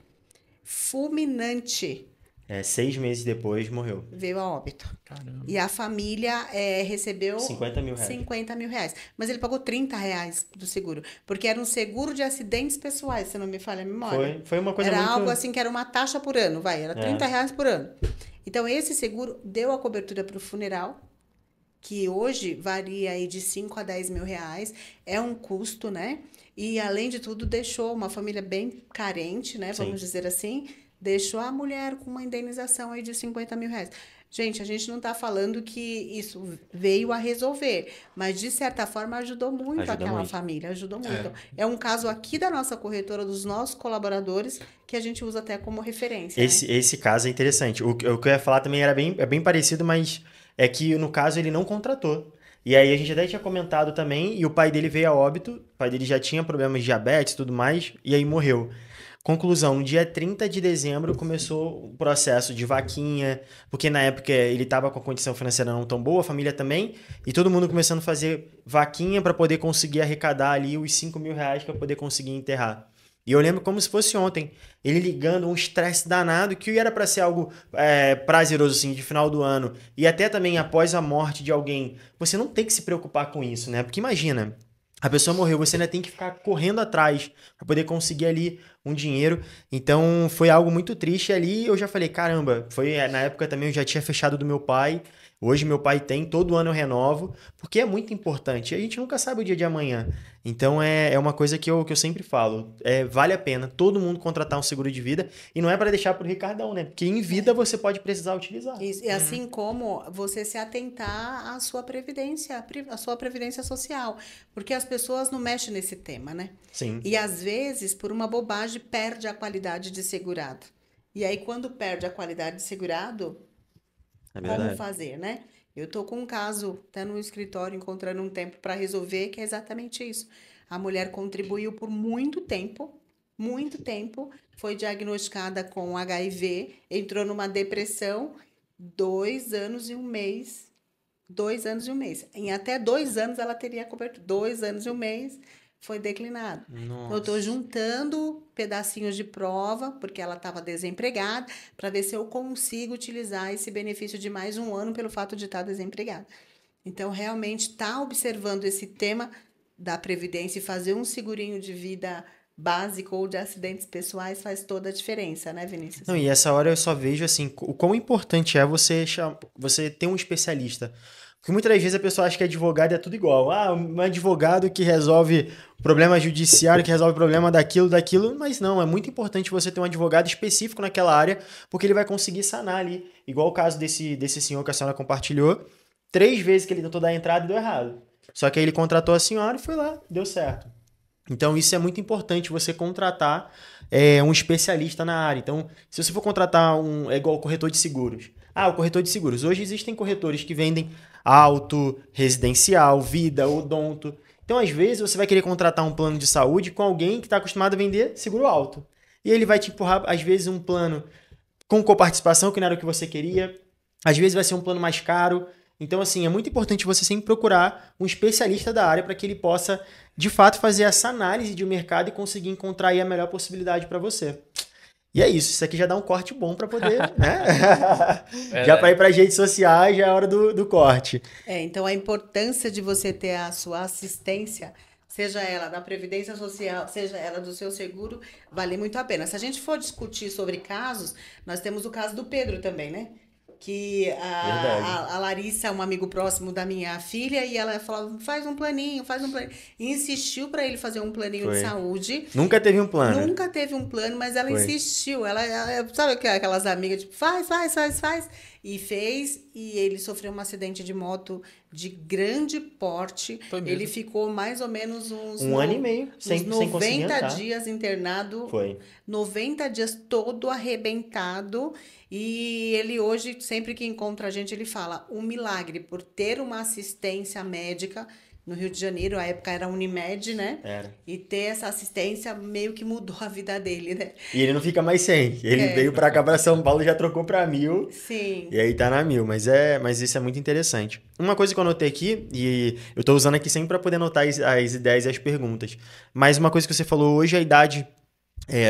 fulminante, É, 6 meses depois morreu. veio a óbito. Caramba. E a família recebeu 50 mil reais. 50 mil reais. Mas ele pagou 30 reais do seguro. Porque era um seguro de acidentes pessoais, se não me falha a memória. Foi uma coisa Era muito... algo assim que era uma taxa por ano, era 30 reais por ano. Então, esse seguro deu a cobertura para o funeral, que hoje varia aí de 5 a 10 mil reais. É um custo, né? E, além de tudo, deixou uma família bem carente, né? Vamos dizer assim. Deixou a mulher com uma indenização aí de 50 mil reais. Gente, a gente não está falando que isso veio a resolver, mas de certa forma ajudou muito Ajuda aquela muito. família, ajudou muito. É um caso aqui da nossa corretora, dos nossos colaboradores, que a gente usa até como referência. Esse caso é interessante. O que eu ia falar também era bem parecido, mas é que no caso ele não contratou. E aí a gente até tinha comentado também, e o pai dele veio a óbito, o pai dele já tinha problemas de diabetes e tudo mais, e aí morreu. Conclusão, no dia 30 de dezembro começou o processo de vaquinha, porque na época ele estava com a condição financeira não tão boa, a família também, e todo mundo começando a fazer vaquinha para poder conseguir arrecadar ali os 5 mil reais para poder conseguir enterrar. E eu lembro como se fosse ontem, ele ligando, um estresse danado, que era para ser algo prazeroso assim, de final do ano, e até também após a morte de alguém. Você não tem que se preocupar com isso, né? Porque imagina, a pessoa morreu, você ainda tem que ficar correndo atrás para poder conseguir ali um dinheiro. Então foi algo muito triste. E ali eu já falei, caramba, na época também eu já tinha fechado do meu pai. Hoje meu pai tem, todo ano eu renovo, porque é muito importante. A gente nunca sabe o dia de amanhã. Então é uma coisa que eu sempre falo. Vale a pena todo mundo contratar um seguro de vida. E não é para deixar pro Ricardão, né? Porque em vida você pode precisar utilizar. Isso, e assim como você se atentar à sua previdência social, porque as pessoas não mexem nesse tema, né? Sim. E às vezes, por uma bobagem, perde a qualidade de segurado. E aí, quando perde a qualidade de segurado, É como verdade. fazer, né? Eu tô com um caso, até no escritório, encontrando um tempo para resolver, que é exatamente isso. A mulher contribuiu por muito tempo, foi diagnosticada com HIV, entrou numa depressão, 2 anos e um mês. 2 anos e um mês. Em até 2 anos ela teria cobertura. 2 anos e um mês foi declinado. Nossa. Eu estou juntando pedacinhos de prova, porque ela estava desempregada, para ver se eu consigo utilizar esse benefício de mais um ano pelo fato de estar desempregada. Então, realmente, está observando esse tema da Previdência e fazer um segurinho de vida básico ou de acidentes pessoais faz toda a diferença, né, Vinícius? Não, e essa hora eu só vejo assim, o quão importante é você ter um especialista. Porque muitas das vezes a pessoa acha que advogado é tudo igual. Ah, um advogado que resolve problema judiciário, que resolve problema daquilo, mas não, é muito importante você ter um advogado específico naquela área, porque ele vai conseguir sanar ali. Igual o caso desse senhor que a senhora compartilhou, 3 vezes que ele tentou dar a entrada e deu errado. Só que aí ele contratou a senhora e foi lá, deu certo. Então, isso é muito importante você contratar um especialista na área. Então, se você for contratar é igual o corretor de seguros. O corretor de seguros. Hoje existem corretores que vendem auto, residencial, vida, odonto. Então, às vezes, você vai querer contratar um plano de saúde com alguém que está acostumado a vender seguro alto. E ele vai te empurrar, às vezes, um plano com coparticipação, que não era o que você queria. Às vezes vai ser um plano mais caro. Então, assim, é muito importante você sempre procurar um especialista da área para que ele possa, de fato, fazer essa análise de mercado e conseguir encontrar aí a melhor possibilidade para você. E é isso. Isso aqui já dá um corte bom para poder, né? Já para ir para as redes sociais, já é a hora do corte. Então a importância de você ter a sua assistência, seja ela da Previdência Social, seja ela do seu seguro, vale muito a pena. Se a gente for discutir sobre casos, nós temos o caso do Pedro também, né? Que a Larissa é um amigo próximo da minha filha e ela falava, faz um planinho. E insistiu para ele fazer um planinho de saúde. Nunca teve um plano. Nunca teve um plano, mas ela insistiu. Ela sabe aquelas amigas, tipo, faz. E fez, e ele sofreu um acidente de moto de grande porte. Ele ficou mais ou menos um ano e meio, sem 90 dias internado. Foi. 90 dias todo arrebentado. E ele hoje, sempre que encontra a gente, ele fala um milagre por ter uma assistência médica no Rio de Janeiro, a época era Unimed, né? Era. E ter essa assistência meio que mudou a vida dele, né? E ele não fica mais sem. Ele veio pra cá, pra São Paulo, já trocou pra 1.000. Sim. E aí tá na 1.000. Mas isso é muito interessante. Uma coisa que eu anotei aqui, e eu tô usando aqui sempre pra poder anotar as ideias e as perguntas. Mas uma coisa que você falou hoje, a idade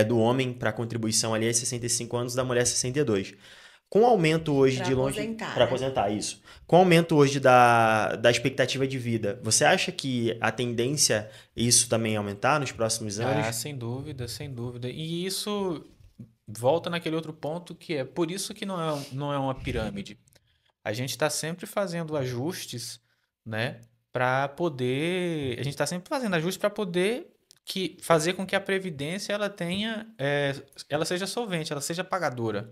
do homem para contribuição ali é 65 anos, da mulher 62. Com o aumento hoje de longe... Para aposentar, isso. Com o aumento hoje da expectativa de vida, você acha que a tendência é isso também aumentar nos próximos anos? Sem dúvida, sem dúvida. E isso volta naquele outro ponto que é por isso que não é uma pirâmide. A gente está sempre fazendo ajustes, né? Para poder... A gente está sempre fazendo ajustes para poder fazer com que a Previdência ela tenha... ela seja solvente, ela seja pagadora.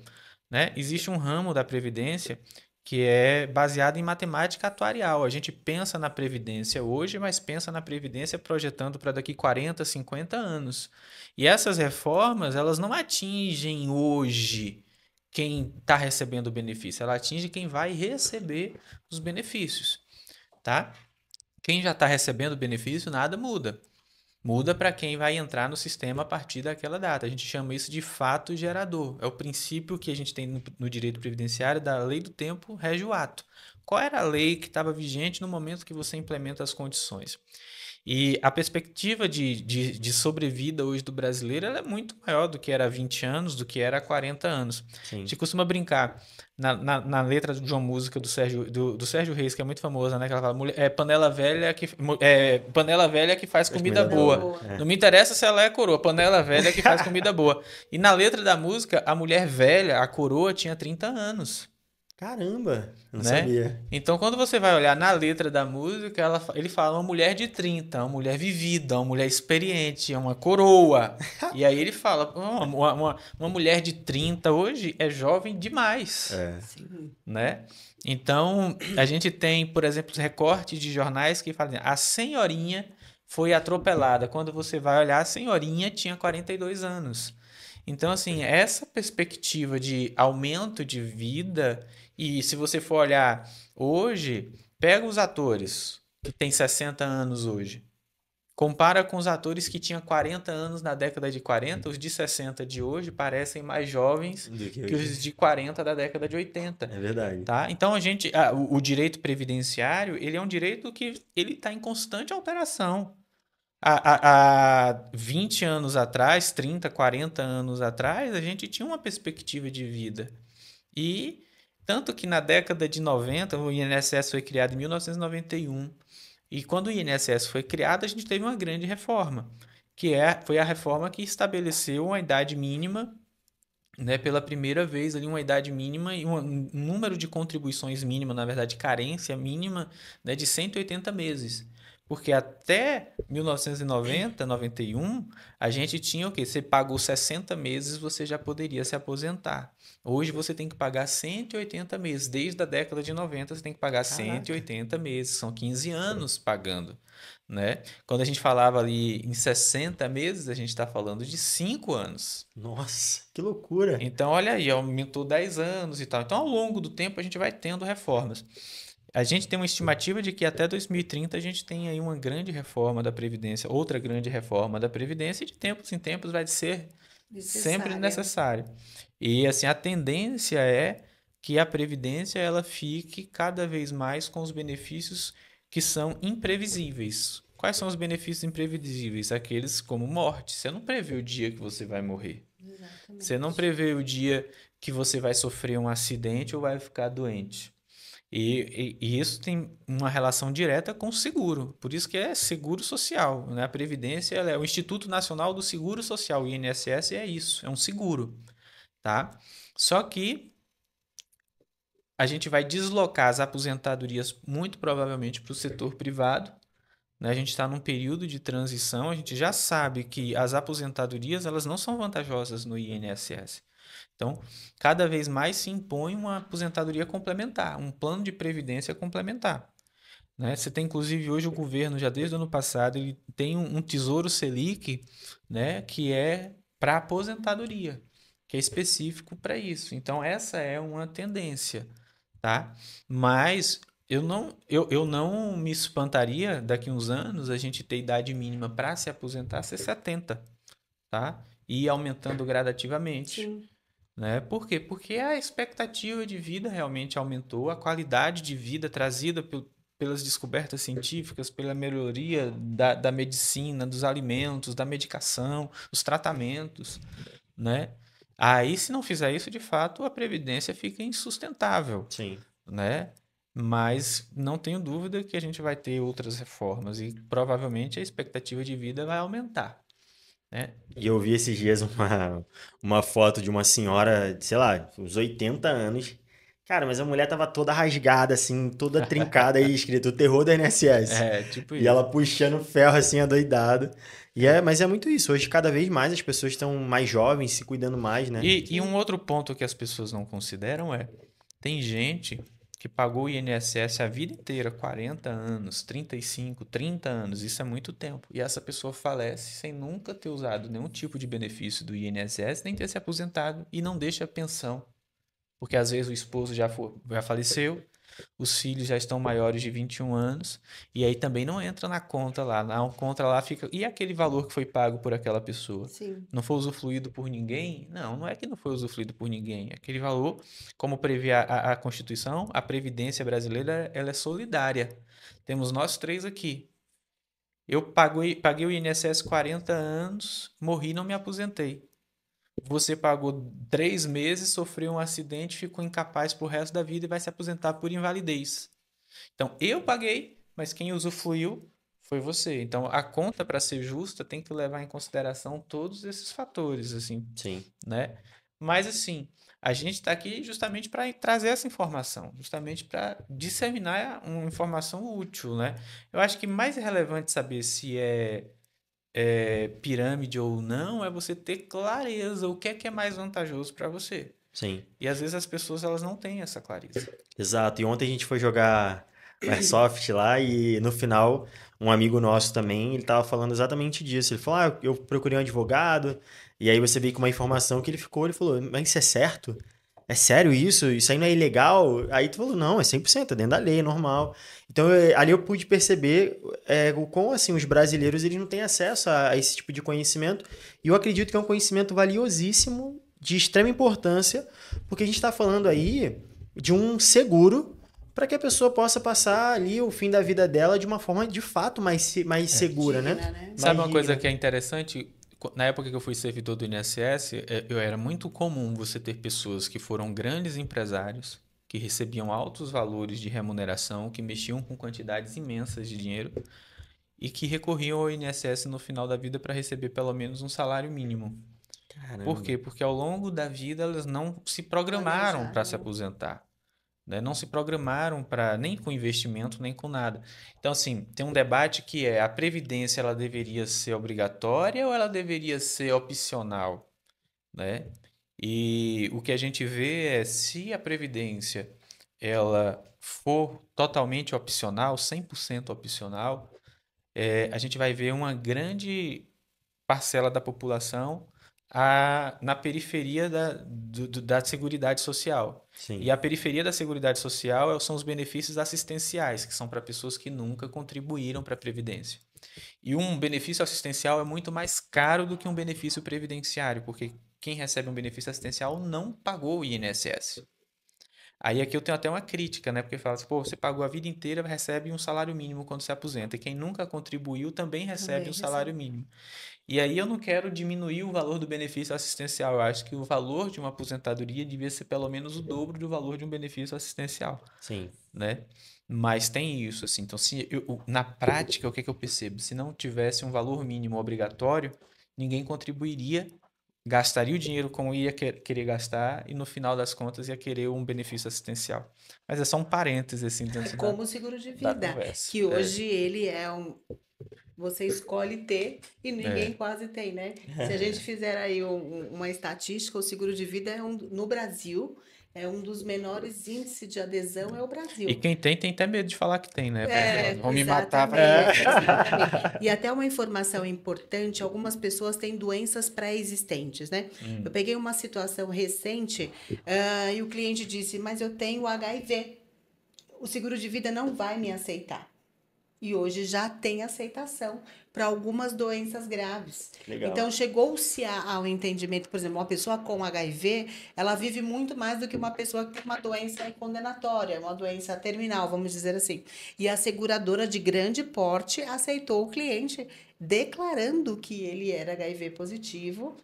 Né? Existe um ramo da Previdência que é baseado em matemática atuarial. A gente pensa na Previdência hoje, mas pensa na Previdência projetando para daqui 40, 50 anos. E essas reformas, elas não atingem hoje quem está recebendo o benefício, ela atinge quem vai receber os benefícios. Tá? Quem já está recebendo o benefício, nada muda. Muda para quem vai entrar no sistema a partir daquela data. A gente chama isso de fato gerador. É o princípio que a gente tem no direito previdenciário da lei do tempo rege o ato. Qual era a lei que estava vigente no momento que você implementa as condições? E a perspectiva de sobrevida hoje do brasileiro ela é muito maior do que era há 20 anos, do que era há 40 anos. Sim. A gente costuma brincar na letra de uma música do Sérgio Reis, que é muito famosa, né? Que ela fala, panela velha que faz comida boa. Não me interessa se ela é coroa, panela velha que faz comida boa. E na letra da música, a mulher velha, a coroa, tinha 30 anos. Caramba, não né? sabia. Então, quando você vai olhar na letra da música, ele fala uma mulher de 30, uma mulher vivida, uma mulher experiente, uma coroa. E aí ele fala, uma mulher de 30 hoje é jovem demais. Né? Então, a gente tem, por exemplo, os recortes de jornais que falam, a senhorinha foi atropelada. Quando você vai olhar, a senhorinha tinha 42 anos. Então, assim, essa perspectiva de aumento de vida... E se você for olhar hoje, pega os atores que têm 60 anos hoje. Compara com os atores que tinham 40 anos na década de 40. Os de 60 de hoje parecem mais jovens que os de 40 da década de 80. É verdade. Tá? Então, o direito previdenciário ele é um direito que ele está em constante alteração. Há 20 anos atrás, 30, 40 anos atrás, a gente tinha uma perspectiva de vida. E... Tanto que na década de 90, o INSS foi criado em 1991. E quando o INSS foi criado, a gente teve uma grande reforma, foi a reforma que estabeleceu uma idade mínima, né, pela primeira vez, ali, uma idade mínima e um número de contribuições mínima, na verdade, carência mínima, né, de 180 meses. Porque até 1990, 91, a gente tinha o quê? Você pagou 60 meses, você já poderia se aposentar. Hoje você tem que pagar 180 meses. Desde a década de 90 você tem que pagar 180 meses. São 15 anos pagando. né? Quando a gente falava ali em 60 meses, a gente está falando de 5 anos. Nossa, que loucura. Então, olha aí, aumentou 10 anos e tal. Então, ao longo do tempo, a gente vai tendo reformas. A gente tem uma estimativa de que até 2030 a gente tem aí uma grande reforma da Previdência, outra grande reforma da Previdência, e de tempos em tempos vai ser sempre Necessária. necessário. E assim, a tendência é que a Previdência ela fique cada vez mais com os benefícios que são imprevisíveis. Quais são os benefícios imprevisíveis? Aqueles como morte. Você não prevê o dia que você vai morrer. Você não Exatamente. prevê o dia que você vai sofrer um acidente ou vai ficar doente. E isso tem uma relação direta com o seguro. Por isso que é seguro social, né? A Previdência ela é o Instituto Nacional do Seguro Social, o INSS é isso, é um seguro, tá? Só que a gente vai deslocar as aposentadorias muito provavelmente para o setor privado, né? A gente está num período de transição, a gente já sabe que as aposentadorias elas não são vantajosas no INSS. Então, cada vez mais se impõe uma aposentadoria complementar, um plano de previdência complementar, né? Você tem, inclusive, hoje o governo, já desde o ano passado, ele tem um Tesouro Selic, né, que é para aposentadoria, que é específico para isso. Então, essa é uma tendência, tá? Mas eu não me espantaria daqui a uns anos a gente ter idade mínima para se aposentar ser 70, tá? E ir aumentando gradativamente, Sim. né? Por quê? Porque a expectativa de vida realmente aumentou, a qualidade de vida trazida pelas descobertas científicas, pela melhoria da medicina, dos alimentos, da medicação, os tratamentos, né? Aí, se não fizer isso, de fato, a previdência fica insustentável, Sim. né? Mas não tenho dúvida que a gente vai ter outras reformas e provavelmente a expectativa de vida vai aumentar, né? E eu vi esses dias uma foto de uma senhora, de, sei lá, uns 80 anos. Cara, mas a mulher tava toda rasgada, assim, toda trincada e escrito o terror da INSS. É, tipo E ela isso. puxando ferro assim, adoidado. Mas é muito isso. Hoje, cada vez mais as pessoas estão mais jovens, se cuidando mais, né? E um Sim. outro ponto que as pessoas não consideram é, tem gente que pagou o INSS a vida inteira, 40 anos, 35, 30 anos, isso é muito tempo. E essa pessoa falece sem nunca ter usado nenhum tipo de benefício do INSS, nem ter se aposentado e não deixa a pensão. Porque às vezes o esposo já faleceu, os filhos já estão maiores de 21 anos, e aí também não entra na conta lá. Na conta lá fica. E aquele valor que foi pago por aquela pessoa? Sim. Não foi usufruído por ninguém? Não, não é que não foi usufruído por ninguém. Aquele valor, como prevê a Constituição, a Previdência brasileira ela é solidária. Temos nós três aqui. Eu paguei o INSS 40 anos, morri e não me aposentei. Você pagou 3 meses, sofreu um acidente, ficou incapaz pro resto da vida e vai se aposentar por invalidez. Então, eu paguei, mas quem usufruiu foi você. Então, a conta, para ser justa, tem que levar em consideração todos esses fatores, assim, Sim. né? Mas, assim, a gente está aqui justamente para trazer essa informação, justamente para disseminar uma informação útil, né? Eu acho que mais relevante saber se é pirâmide ou não é você ter clareza o que é mais vantajoso para você. Sim. E às vezes as pessoas elas não têm essa clareza. Exato. E ontem a gente foi jogar Airsoft lá e no final, um amigo nosso também, ele tava falando exatamente disso. Ele falou: "Ah, eu procurei um advogado". E aí você veio com uma informação que ele ficou, ele falou: "Mas isso é certo? É sério isso? Isso aí não é ilegal?". Aí tu falou: "Não, é 100%, é dentro da lei, é normal". Então, ali eu pude perceber o quão, assim, os brasileiros eles não têm acesso a esse tipo de conhecimento. E eu acredito que é um conhecimento valiosíssimo, de extrema importância, porque a gente está falando aí de um seguro para que a pessoa possa passar ali o fim da vida dela de uma forma de fato mais segura, né? Digna, né? Sabe Mais uma coisa digna. que é interessante? Na época que eu fui servidor do INSS, eu era muito comum você ter pessoas que foram grandes empresários, que recebiam altos valores de remuneração, que mexiam com quantidades imensas de dinheiro e que recorriam ao INSS no final da vida para receber pelo menos um salário mínimo. Por Caramba. quê? Porque ao longo da vida elas não se programaram para se Planejaram. aposentar, né? Não se programaram para nem com investimento, nem com nada. Então, assim, tem um debate que é a previdência ela deveria ser obrigatória ou ela deveria ser opcional, né? E o que a gente vê é se a previdência ela for totalmente opcional, 100% opcional, a gente vai ver uma grande parcela da população na periferia da Seguridade Social. Sim. E a periferia da Seguridade Social são os benefícios assistenciais, que são para pessoas que nunca contribuíram para a Previdência. E um benefício assistencial é muito mais caro do que um benefício previdenciário, porque quem recebe um benefício assistencial não pagou o INSS. Aí aqui eu tenho até uma crítica, né? Porque fala assim, pô, você pagou a vida inteira, recebe um salário mínimo quando se aposenta. E quem nunca contribuiu também recebe um salário mínimo. E aí eu não quero diminuir o valor do benefício assistencial. Eu acho que o valor de uma aposentadoria devia ser pelo menos o dobro do valor de um benefício assistencial. Sim. Né? Mas tem isso, assim. Então, na prática, o que eu percebo? Se não tivesse um valor mínimo obrigatório, ninguém contribuiria, gastaria o dinheiro como ia querer gastar e no final das contas ia querer um benefício assistencial. Mas é só um parêntese, assim, dentro como o seguro de vida, conversa. que hoje ele é você escolhe ter e ninguém quase tem, né? Se a gente fizer aí uma estatística, o seguro de vida no Brasil é um dos menores índices de adesão, é o Brasil. E quem tem até medo de falar que tem, né? Vão me matar. Exatamente. E até uma informação importante, algumas pessoas têm doenças pré-existentes, né? Eu peguei uma situação recente e o cliente disse, mas eu tenho HIV. O seguro de vida não vai me aceitar. E hoje já tem aceitação para algumas doenças graves. Legal. Então, chegou-se ao entendimento, por exemplo, uma pessoa com HIV, ela vive muito mais do que uma pessoa que tem uma doença condenatória, uma doença terminal, vamos dizer assim. E a seguradora de grande porte aceitou o cliente, declarando que ele era HIV positivo,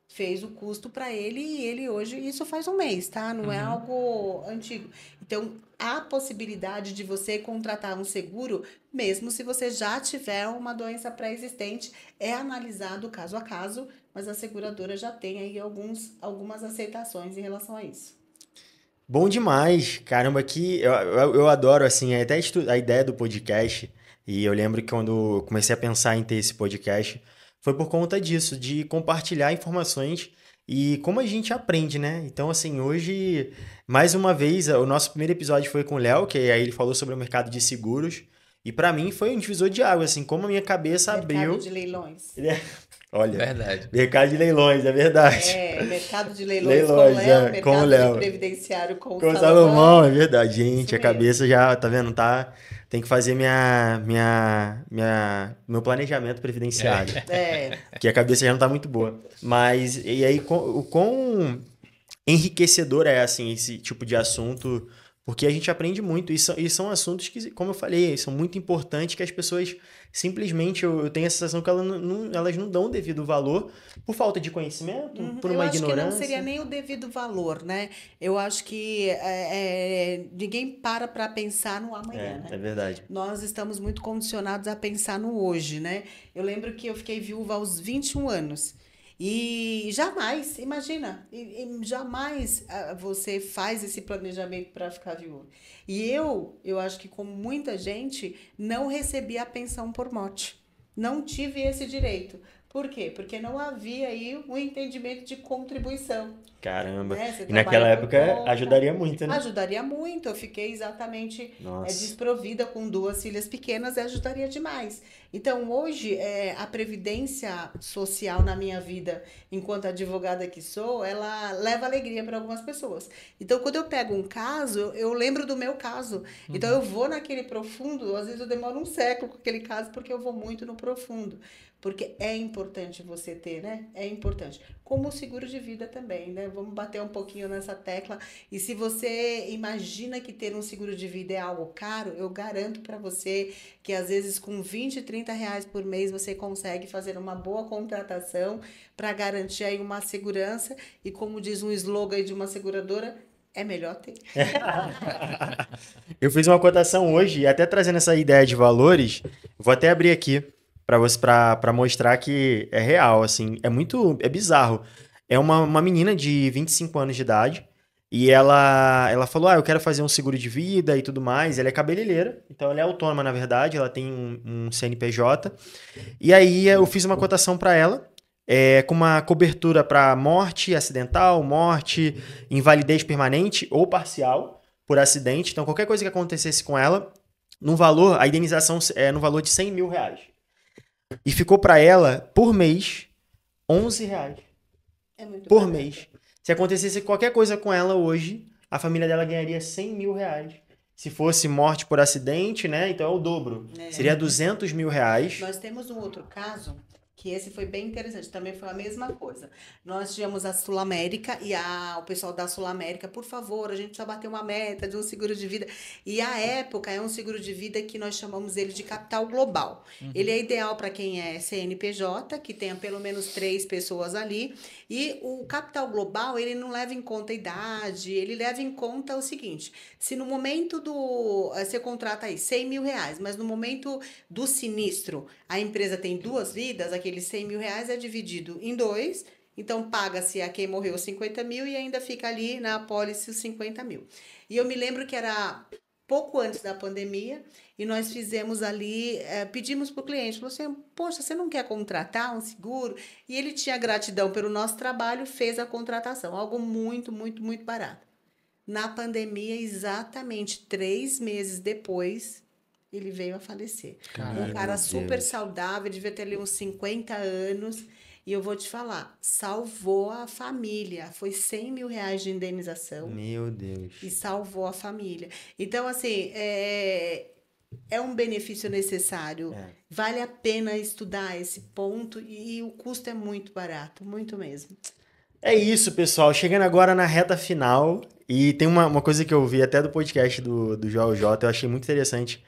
fez o custo para ele e ele hoje, isso faz um mês, tá? Não é algo antigo. Então, há possibilidade de você contratar um seguro, mesmo se você já tiver uma doença pré-existente, é analisado caso a caso, mas a seguradora já tem aí algumas aceitações em relação a isso. Bom demais, caramba, que eu adoro, assim, até a ideia do podcast, e eu lembro que quando eu comecei a pensar em ter esse podcast, foi por conta disso, de compartilhar informações e como a gente aprende, né? Então, assim, hoje, mais uma vez, o nosso primeiro episódio foi com o Léo, que aí ele falou sobre o mercado de seguros. E pra mim foi um divisor de água, assim, como a minha cabeça abriu... Mercado de leilões. Olha, verdade. Mercado de leilões, é verdade. Mercado de leilões com o Léo, mercado de previdenciário com o Salomão. É verdade, gente, a cabeça já, tá vendo, tá... Tem que fazer meu planejamento previdenciário. Porque a cabeça já não tá muito boa. Mas, e aí, o quão enriquecedor é, assim, esse tipo de assunto, porque a gente aprende muito. E são assuntos que, como eu falei, são muito importantes que as pessoas simplesmente, eu tenho a sensação que elas não dão o devido valor por falta de conhecimento, por uma ignorância. Eu acho que não seria nem o devido valor, né? Eu acho que ninguém para pensar no amanhã, né? É verdade. Nós estamos muito condicionados a pensar no hoje, né? Eu lembro que eu fiquei viúva aos 21 anos. E jamais, imagina, jamais você faz esse planejamento para ficar viúva. E eu acho que como muita gente, não recebi a pensão por morte. Não tive esse direito. Por quê? Porque não havia aí um entendimento de contribuição. Caramba. Né? E naquela época ajudaria muito, né? Ajudaria muito. Eu fiquei exatamente desprovida com 2 filhas pequenas, ajudaria demais. Então, hoje, a previdência social na minha vida, enquanto advogada que sou, ela leva alegria para algumas pessoas. Então, quando eu pego um caso, eu lembro do meu caso. Então, eu vou naquele profundo, às vezes eu demoro um século com aquele caso, porque eu vou muito no profundo. Porque é importante você ter, né? É importante. Como o seguro de vida também, né? Vamos bater um pouquinho nessa tecla. E se você imagina que ter um seguro de vida é algo caro, eu garanto para você que às vezes com 20, 30 reais por mês você consegue fazer uma boa contratação para garantir aí uma segurança. E como diz um slogan de uma seguradora, é melhor ter. Eu fiz uma cotação hoje, até trazendo essa ideia de valores, vou até abrir aqui para mostrar que é real, assim, é bizarro. É uma menina de 25 anos de idade e ela falou, eu quero fazer um seguro de vida e tudo mais. Ela é cabeleireira, então ela é autônoma, na verdade, ela tem um CNPJ. E aí eu fiz uma cotação para ela, com uma cobertura para morte acidental, morte, invalidez permanente ou parcial por acidente. Então qualquer coisa que acontecesse com ela, a indenização é no valor de 100 mil reais. E ficou para ela, por mês, R$ 11 É muito por barato. mês. Se acontecesse qualquer coisa com ela hoje, a família dela ganharia R$ 100.000. Se fosse morte por acidente, né? Então é o dobro. É. Seria R$ 200.000. Nós temos um outro caso que esse foi bem interessante, também foi a mesma coisa. Nós tivemos a Sul América e o pessoal da Sul América, por favor, a gente precisa bater uma meta de um seguro de vida. E à época é um seguro de vida que nós chamamos ele de capital global. Ele é ideal para quem é CNPJ, que tenha pelo menos 3 pessoas ali. E o capital global, ele não leva em conta a idade, ele leva em conta o seguinte: se no momento você contrata aí R$ 100.000, mas no momento do sinistro a empresa tem 2 vidas, aqueles R$ 100.000 é dividido em 2, então paga-se a quem morreu 50 mil e ainda fica ali na apólice os 50 mil. E eu me lembro que era pouco antes da pandemia e nós fizemos ali, pedimos para o cliente, falou assim, poxa, você não quer contratar um seguro? E ele tinha gratidão pelo nosso trabalho, fez a contratação, algo muito, muito, muito barato. Na pandemia, exatamente 3 meses depois, ele veio a falecer. Um cara super saudável, devia ter ali uns 50 anos. E eu vou te falar, salvou a família. Foi R$ 100.000 de indenização Meu Deus. e salvou a família. Então, assim, é um benefício necessário. Vale a pena estudar esse ponto e o custo é muito barato, muito mesmo. É isso, pessoal. Chegando agora na reta final. E tem uma coisa que eu vi até do podcast do Joel J, eu achei muito interessante.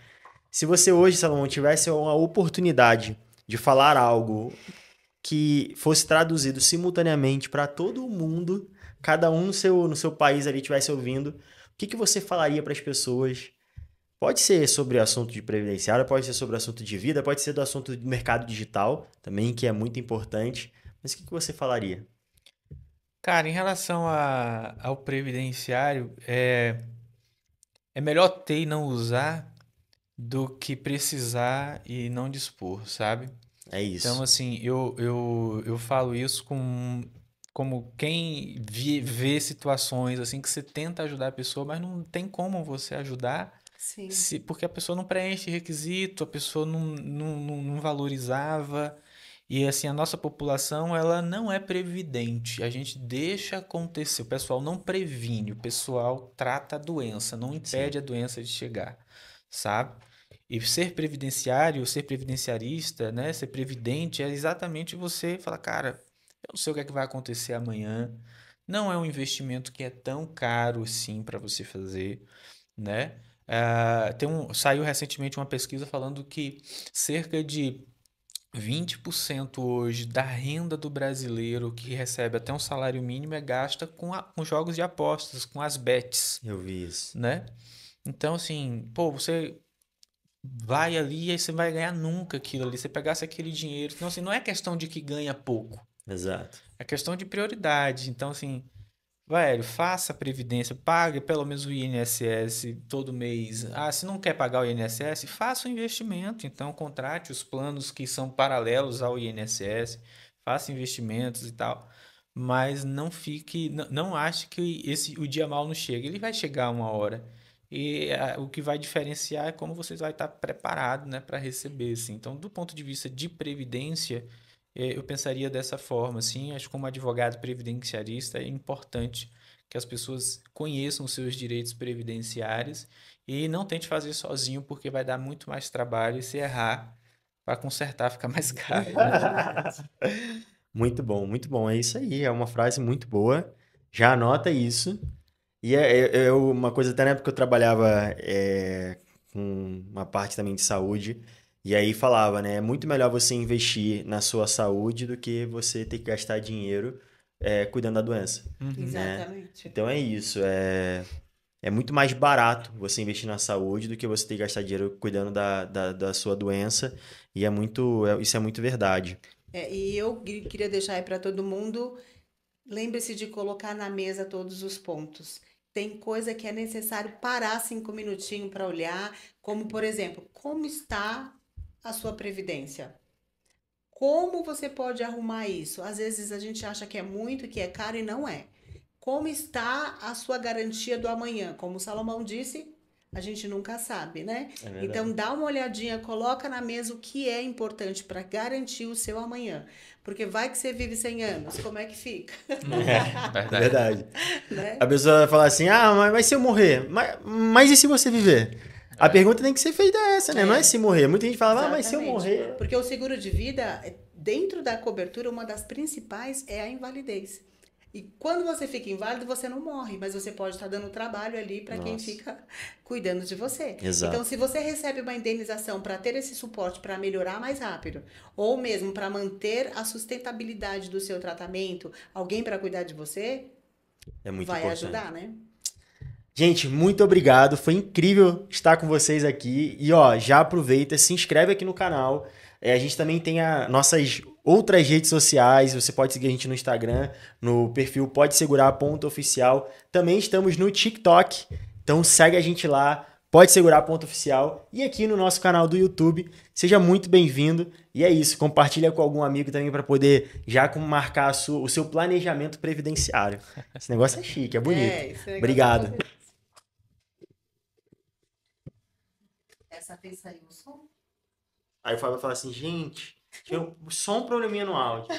Se você hoje, Salomão, tivesse uma oportunidade de falar algo que fosse traduzido simultaneamente para todo mundo, cada um no seu país ali estivesse ouvindo, o que você falaria para as pessoas? Pode ser sobre assunto de previdenciário, pode ser sobre assunto de vida, pode ser do assunto do mercado digital também, que é muito importante. Mas o que você falaria? Cara, em relação ao previdenciário, é melhor ter e não usar do que precisar e não dispor, sabe? É Então, isso. assim, eu falo isso como quem vê situações assim que você tenta ajudar a pessoa, mas não tem como você ajudar Sim. porque a pessoa não preenche requisito, a pessoa não valorizava. E assim, a nossa população, ela não é previdente. A gente deixa acontecer. O pessoal não previne, o pessoal trata a doença, não impede a doença de chegar, sabe? E ser previdenciário, ser previdenciarista, né, ser previdente é exatamente você falar, cara, eu não sei o que é que vai acontecer amanhã. Não é um investimento que é tão caro assim para você fazer, né? Saiu recentemente uma pesquisa falando que cerca de 20% hoje da renda do brasileiro que recebe até um salário mínimo é gasta com jogos de apostas, com as bets, Eu vi isso. né? Então, assim, pô, você vai ali e aí você vai ganhar nunca aquilo ali. Você pegasse aquele dinheiro. Então, assim, não é questão de que ganha pouco. Exato. É questão de prioridade. Então, assim, velho, faça a previdência, pague pelo menos o INSS todo mês. Ah, se não quer pagar o INSS, faça o investimento. Então, contrate os planos que são paralelos ao INSS, faça investimentos e tal. Mas não fique, não ache que o dia mal não chega. Ele vai chegar uma hora. E o que vai diferenciar é como você vai estar preparado, né, para receber, assim. Então, do ponto de vista de previdência, eu pensaria dessa forma, assim, acho que como advogado previdenciarista é importante que as pessoas conheçam os seus direitos previdenciários e não tente fazer sozinho, porque vai dar muito mais trabalho e se errar, para consertar fica mais caro, né? Muito bom, muito bom. É isso aí, é uma frase muito boa. Já anota isso. E uma coisa, até na época que eu trabalhava com uma parte também de saúde, e aí falava, né? É muito melhor você investir na sua saúde do que você ter que gastar dinheiro cuidando da doença, né? Exatamente. Então é isso. É muito mais barato você investir na saúde do que você ter que gastar dinheiro cuidando da sua doença. E isso é muito verdade. E eu queria deixar aí para todo mundo, lembre-se de colocar na mesa todos os pontos. Tem coisa que é necessário parar 5 minutinhos para olhar, como por exemplo, como está a sua previdência? Como você pode arrumar isso? Às vezes a gente acha que é muito, que é caro e não é. Como está a sua garantia do amanhã? Como o Salomão disse, a gente nunca sabe, né? É verdade. Então, dá uma olhadinha, coloca na mesa o que é importante para garantir o seu amanhã. Porque vai que você vive 100 anos, como é que fica? É verdade. Né? A pessoa vai falar assim, mas se eu morrer? Mas e se você viver? A pergunta tem que ser feita essa, né? Não é se morrer. Muita gente fala, mas se eu Exatamente. morrer... Porque o seguro de vida, dentro da cobertura, uma das principais é a invalidez. E quando você fica inválido, você não morre, mas você pode estar dando trabalho ali para quem Nossa. fica cuidando de você. Exato. Então, se você recebe uma indenização para ter esse suporte para melhorar mais rápido, ou mesmo para manter a sustentabilidade do seu tratamento, alguém para cuidar de você, É muito vai importante. ajudar, né? Gente, muito obrigado. Foi incrível estar com vocês aqui. E ó, já aproveita, se inscreve aqui no canal. A gente também tem as nossas outras redes sociais. Você pode seguir a gente no Instagram, no perfil podesegurar.oficial. Também estamos no TikTok. Então segue a gente lá, podesegurar.oficial. E aqui no nosso canal do YouTube. Seja muito bem-vindo. E é isso, compartilha com algum amigo também para poder já marcar o seu planejamento previdenciário. Esse negócio é chique, é bonito. Esse negócio Obrigado. Essa fez sair o som? Aí o Fábio fala assim, gente, tinha só um probleminha no áudio.